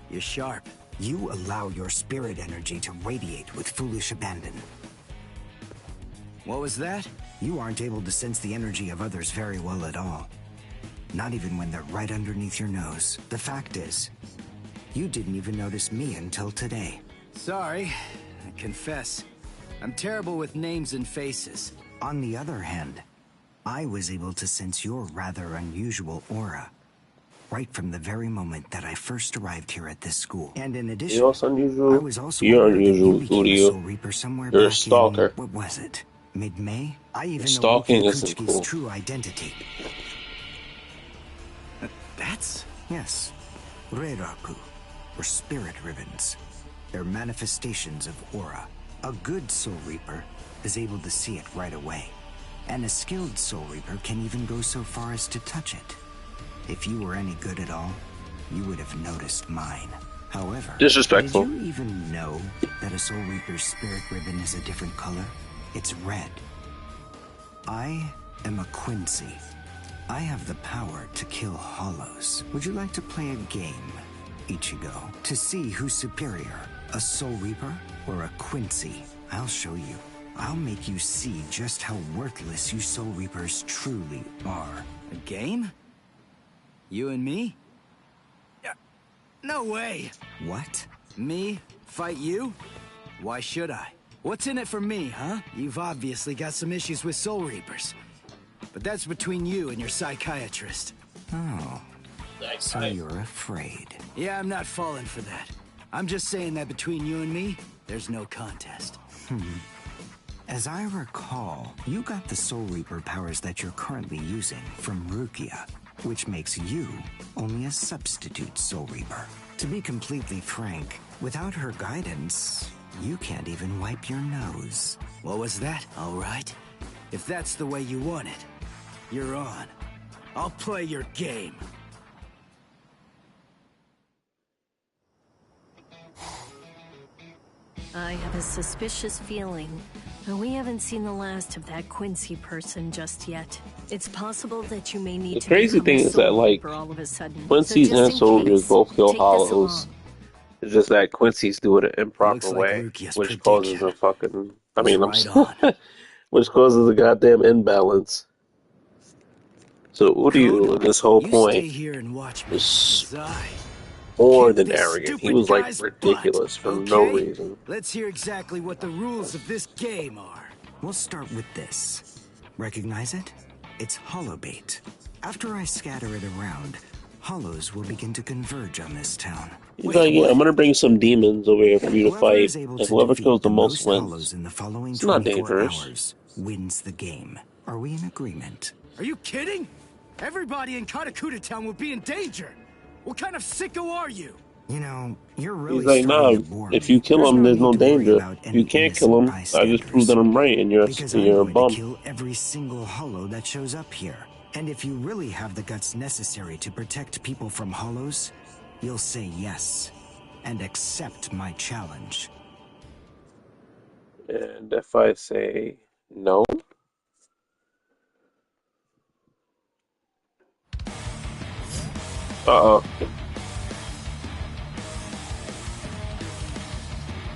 You're sharp. You allow your spirit energy to radiate with foolish abandon. What was that? You aren't able to sense the energy of others very well at all. Not even when they're right underneath your nose. The fact is, you didn't even notice me until today. Sorry, I confess. I'm terrible with names and faces. On the other hand, I was able to sense your rather unusual aura. Right from the very moment that I first arrived here at this school. And in addition, You know what's unusual? I was also You're aware that you unusual, became a Udio. Soul Reaper somewhere You're a back stalker. in, what was it? Mid-May? I even know Stalking Riki isn't Kuchiki's cool. true identity. That's... Yes, Reiraku, or spirit ribbons. They're manifestations of aura. A good Soul Reaper is able to see it right away. And a skilled Soul Reaper can even go so far as to touch it. If you were any good at all, you would have noticed mine. However, Disrespectful. did you even know that a Soul Reaper's spirit ribbon is a different color? It's red. I am a Quincy. I have the power to kill hollows. Would you like to play a game, Ichigo, to see who's superior, a Soul Reaper or a Quincy? I'll show you. I'll make you see just how worthless you Soul Reapers truly are. a game? You and me? No way! What? Me? Fight you? Why should I? What's in it for me, huh? You've obviously got some issues with Soul Reapers. But that's between you and your psychiatrist. Oh, so you're afraid. Yeah, I'm not falling for that. I'm just saying that between you and me, there's no contest. As I recall, you got the Soul Reaper powers that you're currently using from Rukia, which makes you only a substitute Soul Reaper. To be completely frank, without her guidance, you can't even wipe your nose. What was that? All right. If that's the way you want it, you're on. I'll play your game. I have a suspicious feeling, but we haven't seen the last of that Quincy person just yet. It's possible that you may need The to crazy become thing a is Soul that, like, Reaper all of a sudden. Quincy's so and just in soldiers case, both kill take this hollows. along. It's just that Quincy's do it an improper Looks like way, Rukia's which causes prediction a fucking. I was mean, right on. which causes a goddamn imbalance. So Udio, Koda, at this whole you point, stay here and watch me was as I more kick than this arrogant. He stupid was like guy's ridiculous butt, for no okay? reason. Let's hear exactly what the rules of this game are. We'll start with this. Recognize it? It's holobait. After I scatter it around, hollows will begin to converge on this town. He's like, yeah, I'm gonna bring some demons over here for you to Whoever fight, is able and to whoever defeat kills the the most most wins. hollows in the following It's not 24 dangerous. hours wins the game. Are we in agreement? Are you kidding? Everybody in Katakura Town will be in danger. What kind of sicko are you? You know, you're He's really like, starting nah, to bore if me. you kill him, there's no need to worry danger. about If any you can't kill innocent him, I just proved that I'm right, and because I'm you're a going bum. to kill every single hollow that shows up here. And if you really have the guts necessary to protect people from hollows, you'll say yes and accept my challenge. And if I say no, Uh-oh.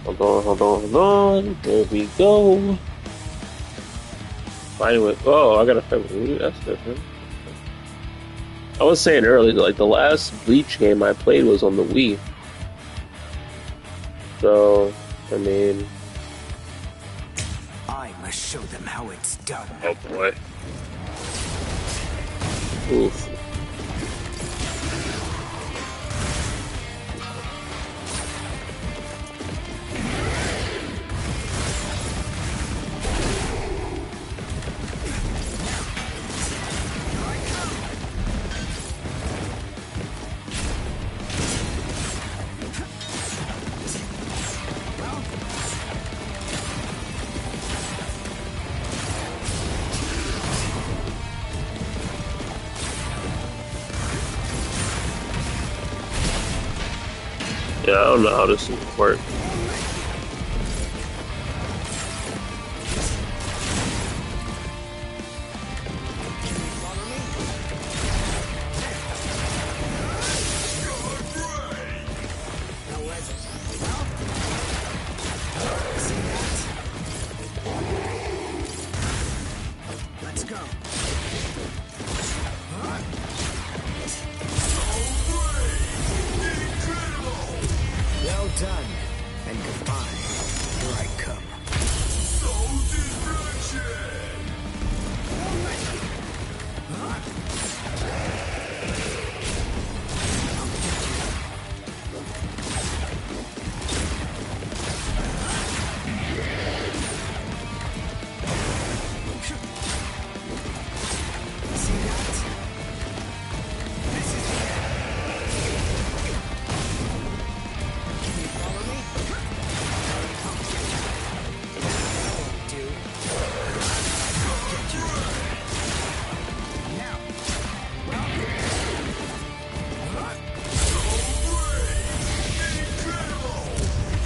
Hold on, hold on, hold on. There we go. Fighting with... Oh, I got a favorite. Ooh, that's different. I was saying earlier, like, the last Bleach game I played was on the Wii. So, I mean... I must show them how it's done. Oh, boy. Oof. Yeah, I don't know how this would work. Let's go. Well done, and goodbye. Here I come.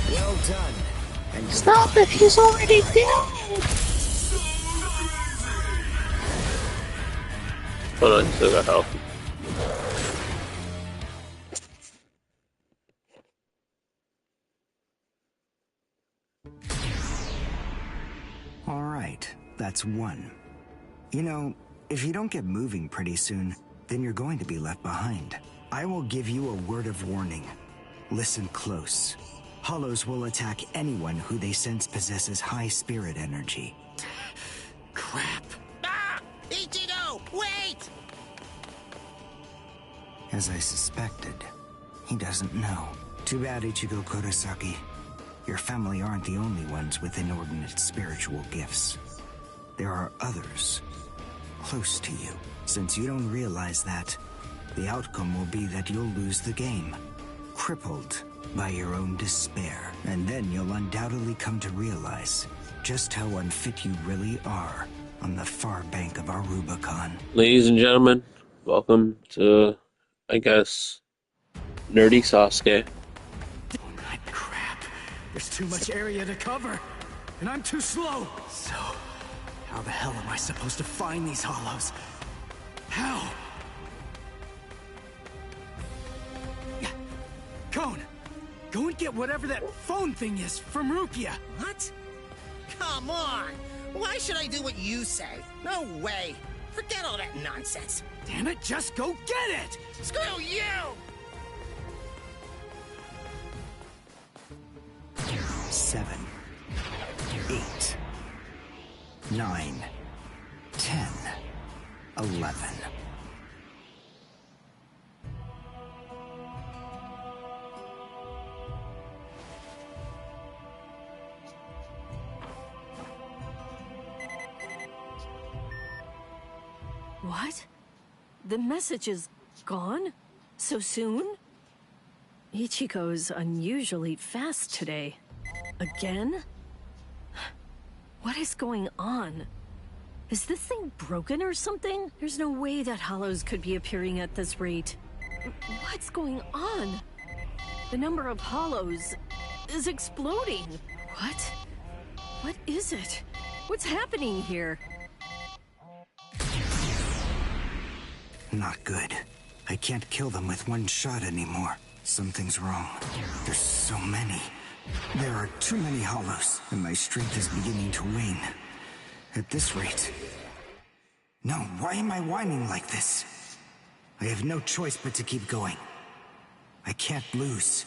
Well done, and Stop it! He's already dead! Hold on, still got health. all right, that's one. You know, if you don't get moving pretty soon, then you're going to be left behind. I will give you a word of warning. Listen close. Hollows will attack anyone who they sense possesses high spirit energy. Crap. Ah! Ichigo, wait! As I suspected, he doesn't know. Too bad, Ichigo Kurosaki. Your family aren't the only ones with inordinate spiritual gifts. There are others close to you. Since you don't realize that, the outcome will be that you'll lose the game, crippled by your own despair. And then you'll undoubtedly come to realize just how unfit you really are on the far bank of our Rubicon. Ladies and gentlemen, welcome to, I guess, Nerdy Sasuke. Crap. There's too much area to cover, and I'm too slow. So, how the hell am I supposed to find these hollows? How? Cone, go and get whatever that phone thing is from Rukia. What? Come on! Why should I do what you say? No way! Forget all that nonsense! Damn it, just go get it! Screw you! 7, 8, 9, 10, 11. What? The message is gone? So soon? Ichigo's unusually fast today. Again? What is going on? Is this thing broken or something? There's no way that hollows could be appearing at this rate. What's going on? The number of hollows is exploding. What? What is it? What's happening here? Not good. I can't kill them with one shot anymore. Something's wrong. There's so many. There are too many hollows, and my strength is beginning to wane. At this rate... No, why am I whining like this? I have no choice but to keep going. I can't lose.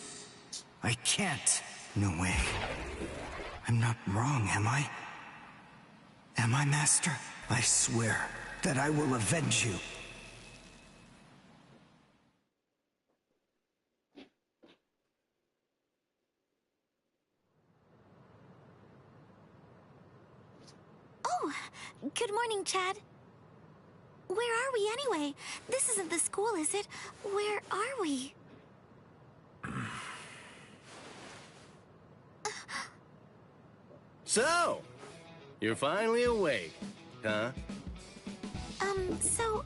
I can't. No way. I'm not wrong, am I? Am I, Master? I swear that I will avenge you. Oh, good morning, Chad. Where are we anyway? This isn't the school, is it? Where are we? So, you're finally awake, huh? So,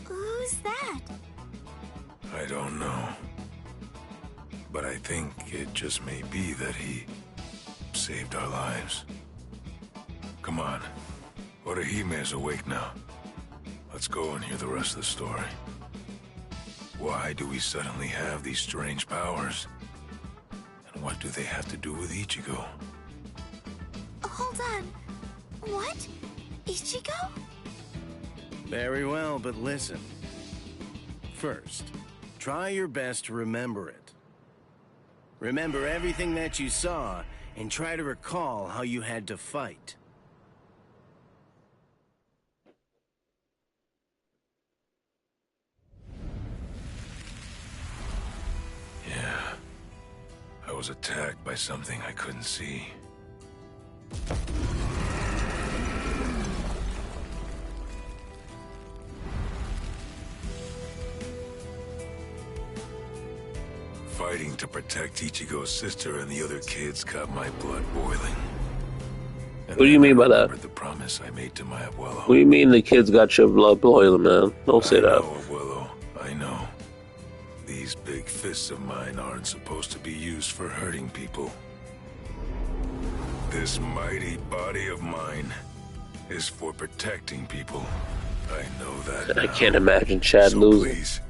who's that? I don't know. But I think it just may be that he saved our lives. Come on. Orihime's awake now. Let's go and hear the rest of the story. Why do we suddenly have these strange powers? And what do they have to do with Ichigo? Hold on. What? Ichigo? Very well, but listen. First, try your best to remember it. Remember everything that you saw, and try to recall how you had to fight. Yeah. I was attacked by something I couldn't see. Fighting to protect Ichigo's sister and the other kids got my blood boiling. And What do you mean by that? I remembered the promise I made to my abuelo. What do you mean the kids got your blood boiling, man? Don't say that. I know, abuelo. I know. These big fists of mine aren't supposed to be used for hurting people. This mighty body of mine is for protecting people. I know that I now. can't imagine Chad So losing. please,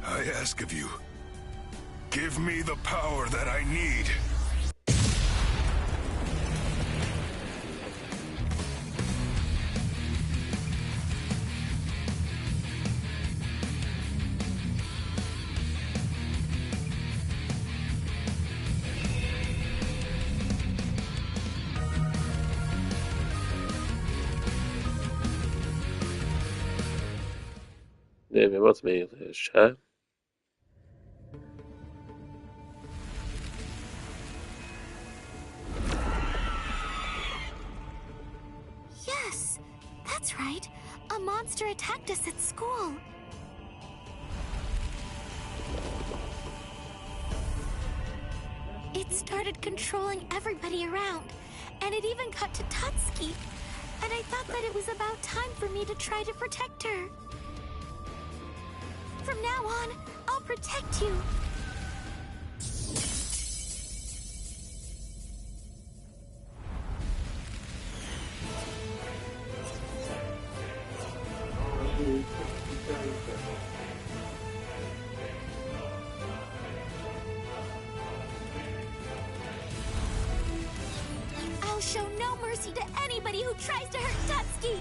I ask of you, give me the power that I need. Damn, what's me this chat? Yes, that's right. A monster attacked us at school. It started controlling everybody around, and it even got to Tutsuki. And I thought that it was about time for me to try to protect her. From now on, I'll protect you. I'll show no mercy to anybody who tries to hurt Tutsuki.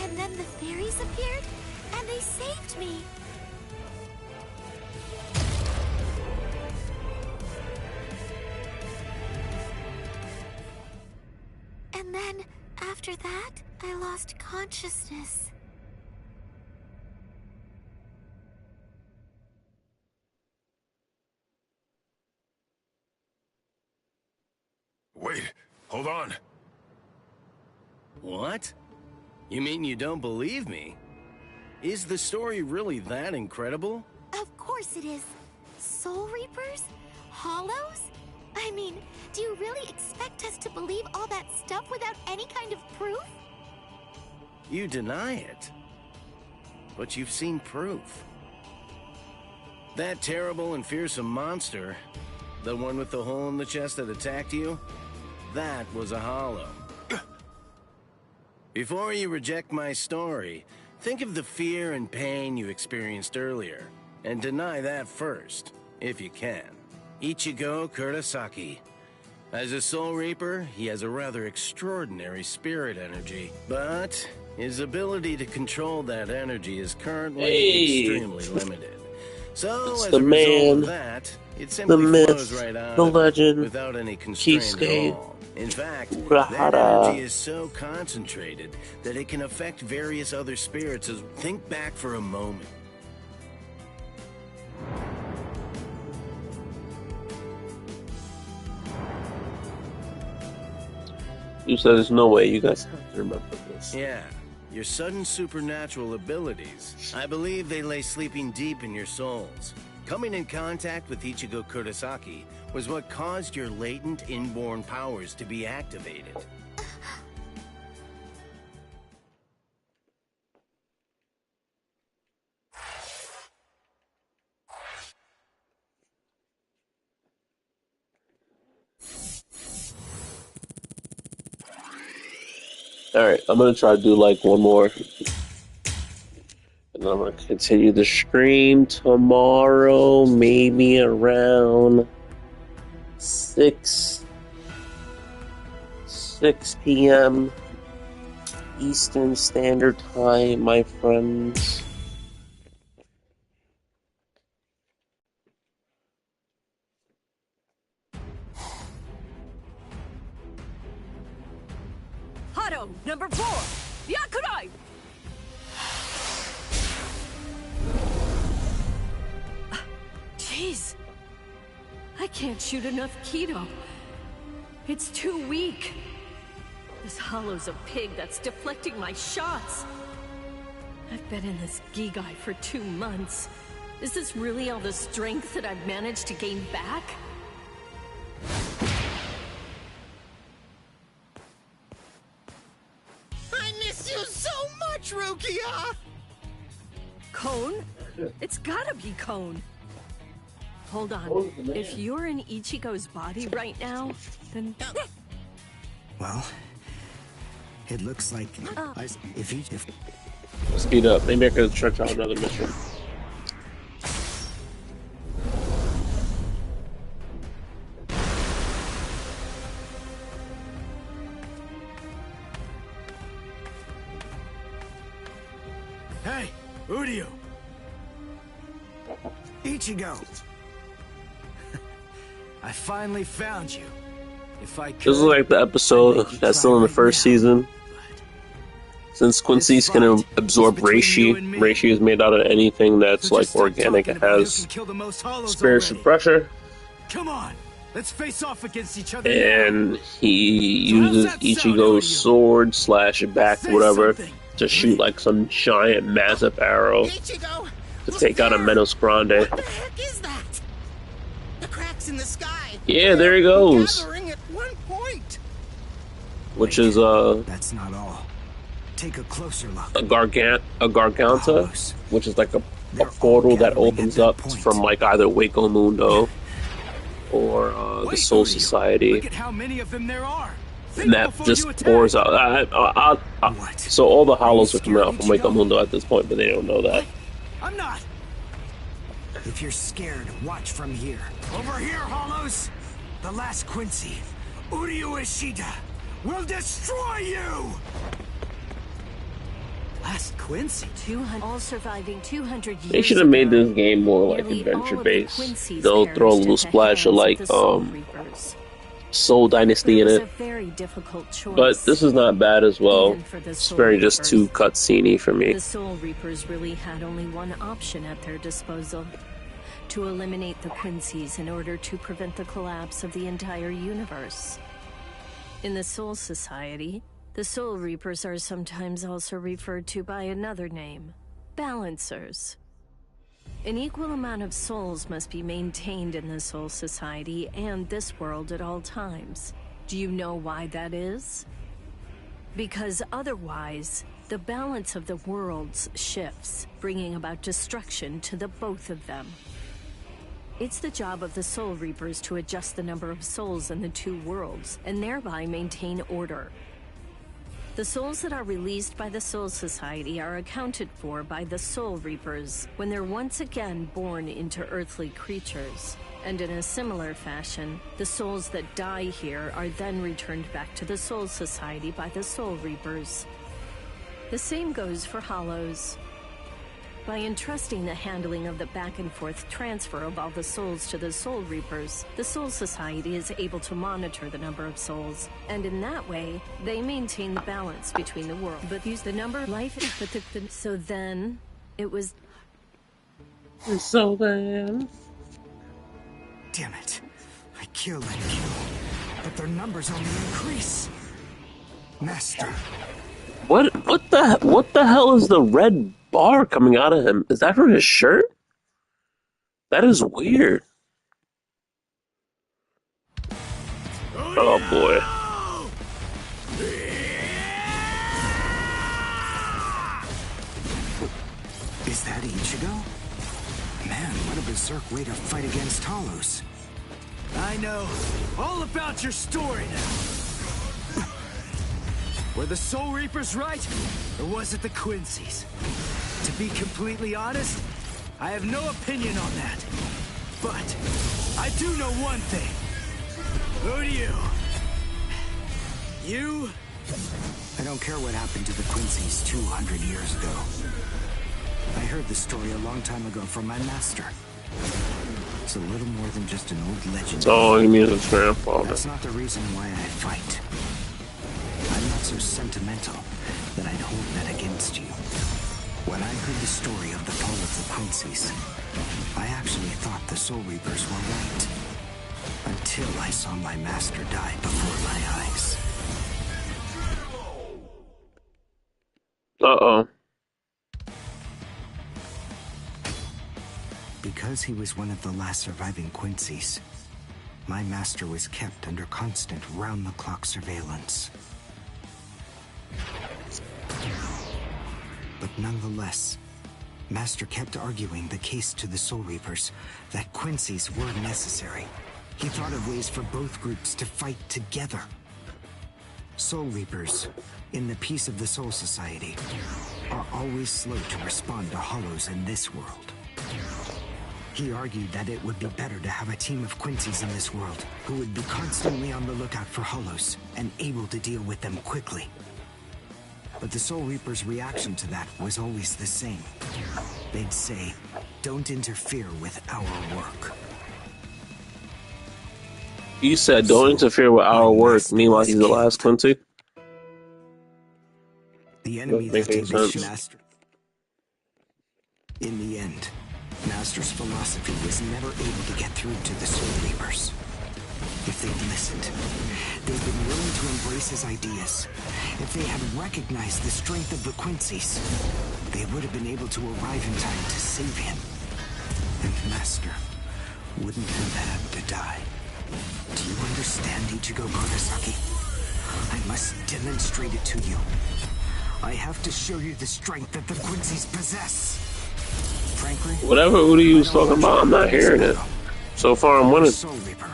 And then the fairies appeared, and they saved me. And then, after that, I lost consciousness. Wait, hold on. What? You mean you don't believe me? Is the story really that incredible? Of course it is. Soul Reapers? Hollows? I mean, do you really expect us to believe all that stuff without any kind of proof? You deny it. But you've seen proof. That terrible and fearsome monster, the one with the hole in the chest that attacked you, that was a hollow. Before you reject my story, think of the fear and pain you experienced earlier, and deny that first, if you can. Ichigo Kurosaki. As a Soul Reaper, he has a rather extraordinary spirit energy, but his ability to control that energy is currently extremely limited. So, It's as the a result man, of that, it simply the myth, flows right out the of it, legend, without any constraint at Kisuke all. In fact, that Urahara. energy is so concentrated that it can affect various other spirits. Think back for a moment. You said there's no way. You guys have to remember this. Yeah, your sudden supernatural abilities, I believe they lay sleeping deep in your souls. Coming in contact with Ichigo Kurosaki was what caused your latent inborn powers to be activated. Alright, I'm gonna try to do like one more. And I'm gonna continue the stream tomorrow, maybe around 6 p.m. Eastern Standard Time, my friends. Hado, number 4! Yakurai! Jeez. I can't shoot enough Keto. It's too weak. This hollow's a pig that's deflecting my shots. I've been in this Gigai for 2 months. Is this really all the strength that I've managed to gain back? I miss you so much, Rukia! Cone? It's gotta be Cone. Hold on. If you're in Ichigo's body right now, then... Well, it looks like if Speed up. Maybe I could stretch out another mission. Hey, Udio! Ichigo. I finally found you. If I could, This is like the episode that's still in the first season. Since Quincy's can absorb reishi, reishi is made out of anything that's like organic. It has spiritual pressure, Come on, let's face off against each other. and he uses Ichigo's sword slash back whatever to shoot like some giant massive arrow Ichigo! to take out a Menos Grande. What the heck is that? The cracks in the sky. Yeah, there he goes. Gathering at one point. Which is That's not all. Take a closer look. a Garganta, which is like a portal that opens up from like either Waco Mundo or the Soul Society, Look at how many of them there are. and that just pours out. So all the hollows are coming out from Waco Mundo at this point, but they don't know that. I'm not. If you're scared, watch from here. Over here, Hollows. The last Quincy, Uryu Ishida, will destroy you. Last Quincy? 200, all surviving 200 years They should have made ago. this game more like Nearly all adventure of the based. Quincy's They'll throw a little perished at the splash of hands like the Soul Reapers. Soul Dynasty It in was it, a very difficult choice. but this is not bad as well. Even for the It's Soul very just Reapers. too cutscene-y for me. The Soul Reapers really had only one option at their disposal: to eliminate the Quincy's in order to prevent the collapse of the entire universe. In the Soul Society, the Soul Reapers are sometimes also referred to by another name: Balancers. An equal amount of souls must be maintained in the Soul Society and this world at all times. Do you know why that is? Because otherwise, the balance of the worlds shifts, bringing about destruction to the both of them. It's the job of the Soul Reapers to adjust the number of souls in the two worlds, and thereby maintain order. The souls that are released by the Soul Society are accounted for by the Soul Reapers when they're once again born into earthly creatures. And in a similar fashion, the souls that die here are then returned back to the Soul Society by the Soul Reapers. The same goes for Hollows. By entrusting the handling of the back-and-forth transfer of all the souls to the Soul Reapers, the Soul Society is able to monitor the number of souls, and in that way, they maintain the balance between the world. But use the number of life, so then, it was... So then... Damn it. I killed and killed, but their numbers only increase. Master. What the hell is the red bar coming out of him? Is that from his shirt? That is weird. Oh boy. Is that Ichigo? Man, what a berserk way to fight against Hollows. I know all about your story now. Were the Soul Reapers right, or was it the Quincy's? To be completely honest, I have no opinion on that. But I do know one thing. Who do you? You? I don't care what happened to the Quincy's 200 years ago. I heard the story a long time ago from my master. It's a little more than just an old legend. Oh, you mean his grandfather? That's not the reason why I fight. I'm not so sentimental that I'd hold that against you. When I heard the story of the fall of the Quincy's, I actually thought the Soul Reapers were right. Until I saw my master die before my eyes. Uh-oh. Because he was one of the last surviving Quincy's, my master was kept under constant round-the-clock surveillance. But nonetheless, Master kept arguing the case to the Soul Reapers that Quincy's were necessary. He thought of ways for both groups to fight together. Soul Reapers, in the peace of the Soul Society, are always slow to respond to Hollows in this world. He argued that it would be better to have a team of Quincy's in this world who would be constantly on the lookout for Hollows and able to deal with them quickly. But the Soul Reaper's reaction to that was always the same. They'd say, "Don't interfere with our work." He said, "Don't interfere with our work." Meanwhile, he's the last Quincy. The enemy Doesn't make that any gave sense. Master. In the end, Master's philosophy was never able to get through to the Soul Reapers. If they'd listened, they'd been willing to embrace his ideas. If they had recognized the strength of the Quincy's, they would have been able to arrive in time to save him. And Master wouldn't have had to die. Do you understand, Ichigo Kurosaki? I must demonstrate it to you. I have to show you the strength that the Quincy's possess. Frankly, Whatever Udi was talking about, I'm not hearing it. So far, I'm winning. Soul Reaper,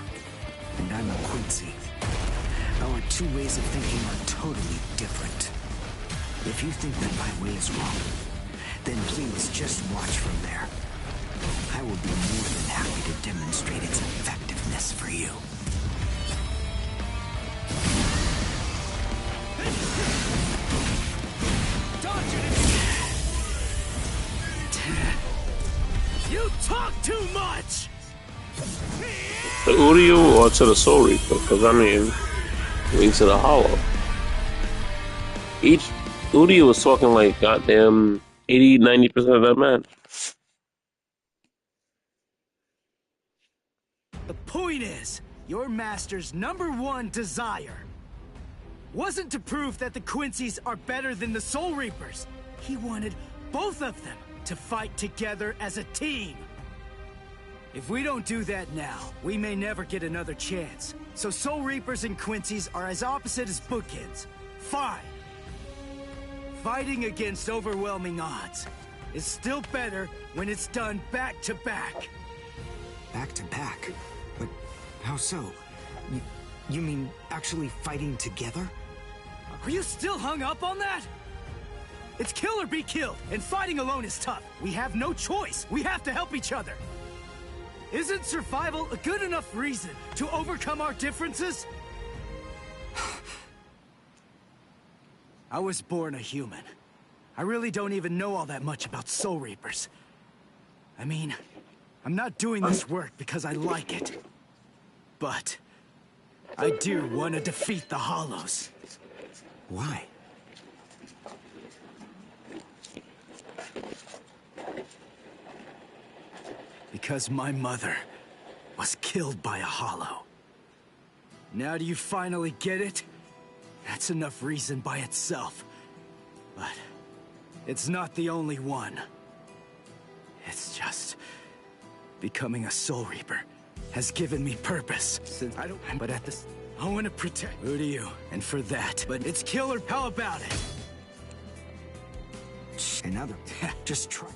and I'm a Quincy. Our two ways of thinking are totally different. If you think that my way is wrong, then please just watch from there. I will be more than happy to demonstrate its effectiveness for you. You talk too much! To Uryu or to the Soul Reaper? Because I mean to the Hollow. Uryu was talking like goddamn 80-90% of that match. The point is, your master's #1 desire wasn't to prove that the Quincy's are better than the Soul Reapers. He wanted both of them to fight together as a team. If we don't do that now, we may never get another chance. So Soul Reapers and Quincy's are as opposite as bookends. Fine. Fighting against overwhelming odds is still better when it's done back to back. Back to back? But how so? You mean actually fighting together? Are you still hung up on that? It's kill or be killed, and fighting alone is tough. We have no choice. We have to help each other. Isn't survival a good enough reason to overcome our differences? I was born a human. I really don't even know all that much about Soul Reapers. I mean, I'm not doing this work because I like it. But I do want to defeat the Hollows. Why? Because my mother was killed by a Hollow. Now do you finally get it? That's enough reason by itself. But it's not the only one. It's just becoming a Soul Reaper has given me purpose. Since I don't, but at this, I want to protect who do you, and for that. But it's killer. How about it? Another. Just try.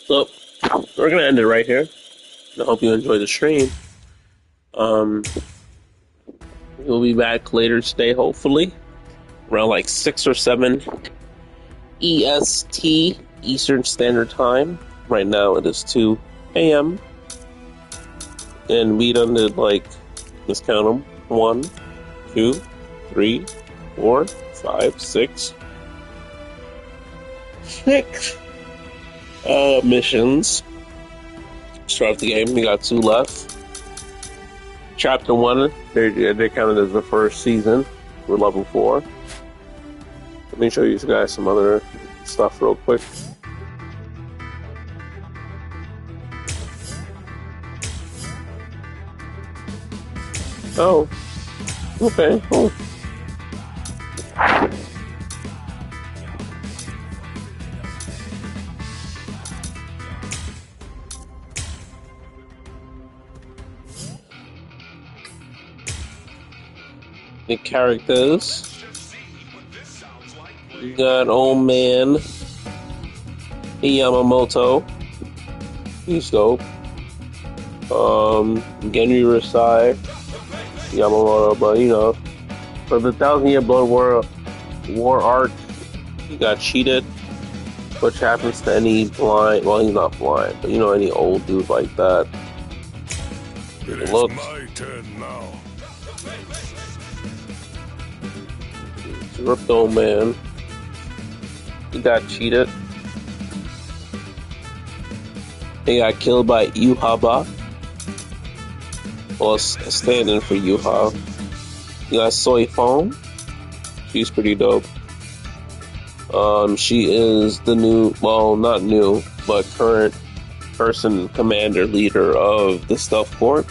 So, we're gonna end it right here. I hope you enjoyed the stream. We'll be back later today, hopefully, around like 6 or 7 EST, Eastern Standard Time. Right now it is 2 a.m. And we done did like, let's count them, 1, 2, 3, 4, 5, 6 missions. Start the game. We got 2 left. Chapter 1, they counted as the first season. We're level 4. Let me show you guys some other stuff real quick. Oh, okay, cool. The characters. You got old man Yamamoto. He's dope. Genry Rasai Yamamoto, but you know, for the 1,000-Year Blood War arc, he got cheated, which happens to any blind. Well, he's not blind, but you know, any old dude like that. It is Look. my turn now. Ripped old man. He got cheated. He got killed by Yuhaba. Well, standing for Yuha. You got Soy Fong. She's pretty dope. She is the new, well, not new, but current person, commander, leader of the Stealth Corps.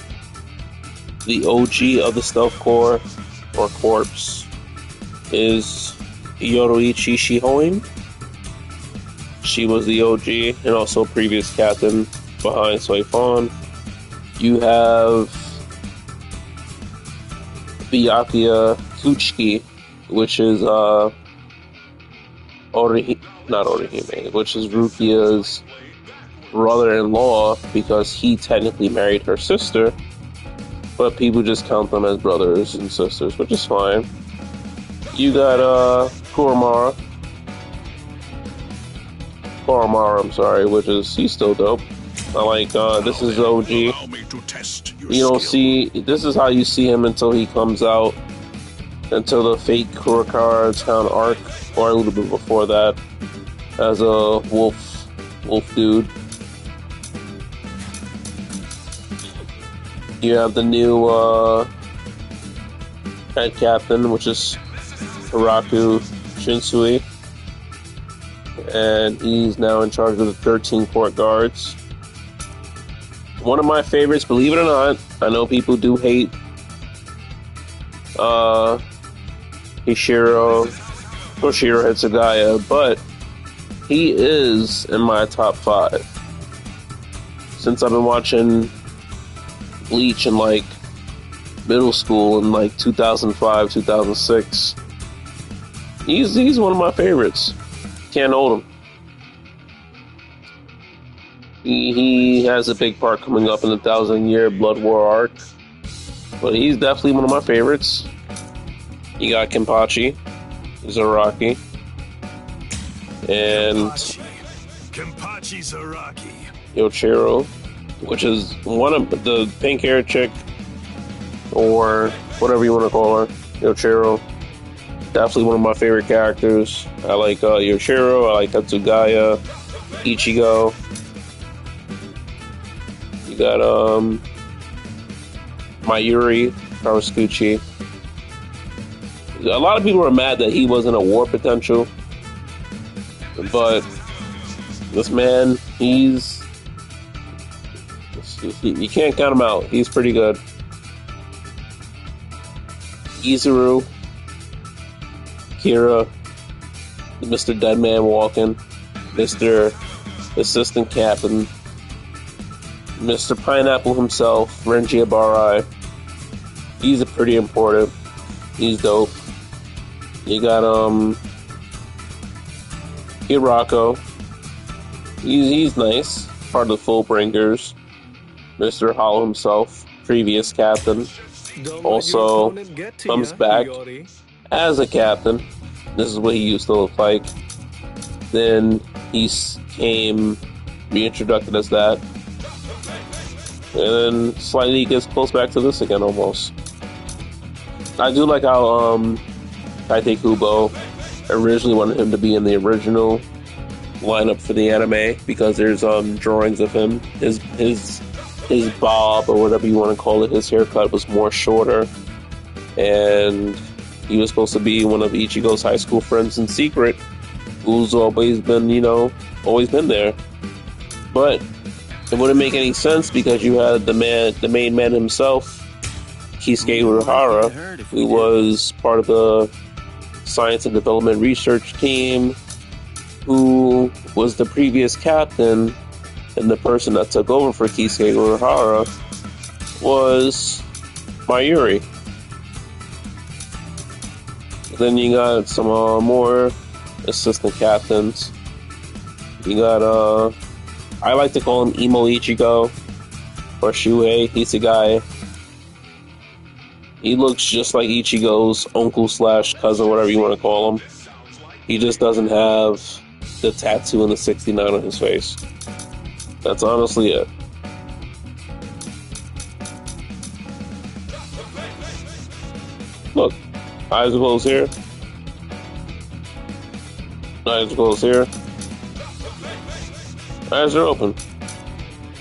The OG of the Stealth Corps, or Corps, is Yoroichi Shihoin. She was the OG and also previous captain behind Soifon. You have Byakuya Kuchiki, which is not Orihime, which is Rukia's brother-in-law, because he technically married her sister, but people just count them as brothers and sisters, which is fine. You got Kuromara, I'm sorry, which is, he's still dope. I like, this is OG. You don't see, this is how you see him until he comes out, until the fake Kurakara Town arc, or a little bit before that, as a wolf dude. You have the new head captain, which is Hiraku Shinsui, and he's now in charge of the 13 court guards. One of my favorites, believe it or not. I know people do hate Toshiro Hitsugaya, but he is in my top 5. Since I've been watching Bleach in like middle school in like 2005, 2006. He's one of my favorites. Can't hold him. He has a big part coming up in the 1,000-year Blood War arc, but he's definitely one of my favorites. You got Kenpachi, Zaraki, and Kenpachi Zaraki. Yoichiro, which is one of the pink hair chick, or whatever you want to call her, Yoichiro. Definitely one of my favorite characters. I like Yoichiro, I like Tatsugaya, Ichigo. You got Mayuri, Karasukuchi. A lot of people are mad that he wasn't a war potential, but this man, you can't count him out. He's pretty good. Izuru, Kira, Mr. Deadman Walking, Mr. Assistant Captain, Mr. Pineapple himself, Renji Abarai. He's pretty important. He's dope. You got Hirako. He's nice. Part of the Fullbringers. Mr. Hollow himself, previous captain, also comes back as a captain. This is what he used to look like. Then he came reintroduced as that, and then slightly gets close back to this again almost. I do like how Kaite Kubo originally wanted him to be in the original lineup for the anime because there's drawings of him. His bob, or whatever you want to call it, his haircut was more shorter, and he was supposed to be one of Ichigo's high school friends in secret, who's always been there. But it wouldn't make any sense because you had the main man himself, Kisuke Urahara, who was part of the science and development research team, who was the previous captain, and the person that took over for Kisuke Urahara was Mayuri. Then you got some more assistant captains. You got I like to call him Emo Ichigo or Shuhei Hisagaya. He looks just like Ichigo's uncle / cousin, whatever you want to call him. He just doesn't have the tattoo and the 69 on his face. That's honestly it. Look, eyes are closed here. Eyes are closed here. Eyes are open.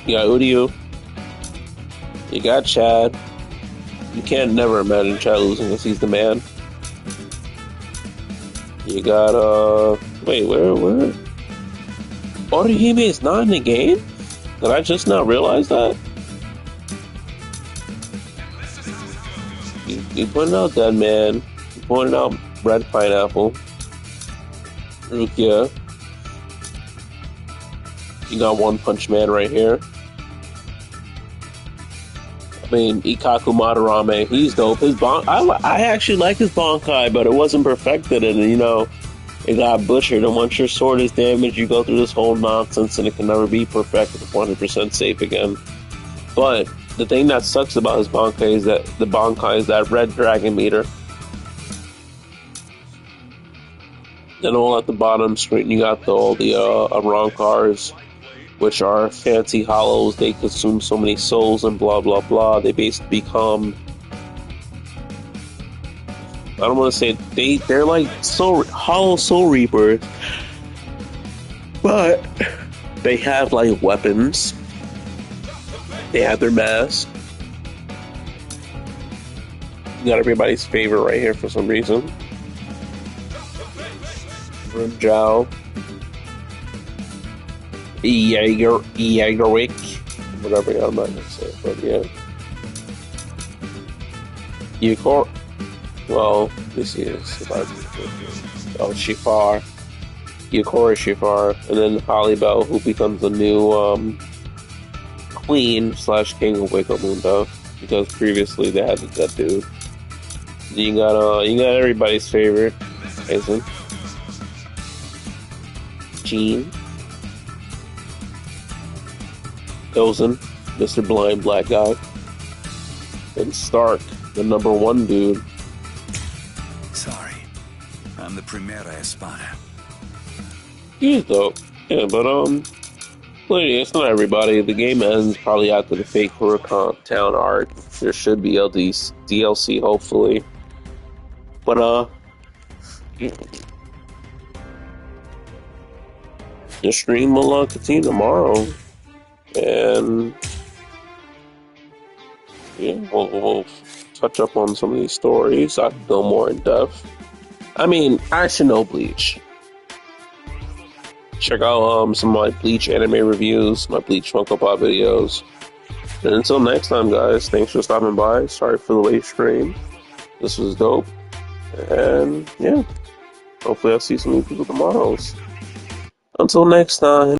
You got Uryu. You got Chad. You can't never imagine Chad losing because he's the man. You got, wait, where? Orihime is not in the game? Did I just not realize that? You pointed out Deadman. You pointed out Red Pineapple. Rukia. You got One Punch Man right here. I mean, Ikaku Madarame, he's dope. His I actually like his Bankai, but it wasn't perfected, and it got butchered. And once your sword is damaged, you go through this whole nonsense, and it can never be perfected 100% safe again. But the thing that sucks about his Bankai is that red dragon meter. Then all at the bottom screen, you got all the Arankars, which are fancy hollows. They consume so many souls and blah blah blah. They basically become, I don't want to say they're like hollow soul reapers, but they have like weapons. They have their masks. You got everybody's favorite right here for some reason. Rinjao. Jaegerwick. Whatever, I'm not gonna say it, but yeah. Yukor. Well, this is Shifar. Yukora Shifar. And then Holly Bell, who becomes the new queen / king of Wake Up Mundo. because previously they had that dude. You got everybody's favorite, Jason, Gene, Dozen, Mr. Blind Black Guy, and Stark, the #1 dude. Sorry, I'm the Primera Espada. He's dope. Yeah, but it's not everybody. The game ends probably after the fake Huracan town arc. There should be DLC, hopefully. But the stream will continue tomorrow, and yeah, we'll touch up on some of these stories. I can go more in depth. I mean, I should know Bleach. Check out some of my Bleach anime reviews, my Bleach Funko Pop videos. And until next time, guys, thanks for stopping by. Sorry for the late stream. This was dope. And yeah, hopefully I'll see some new people tomorrow. Until next time.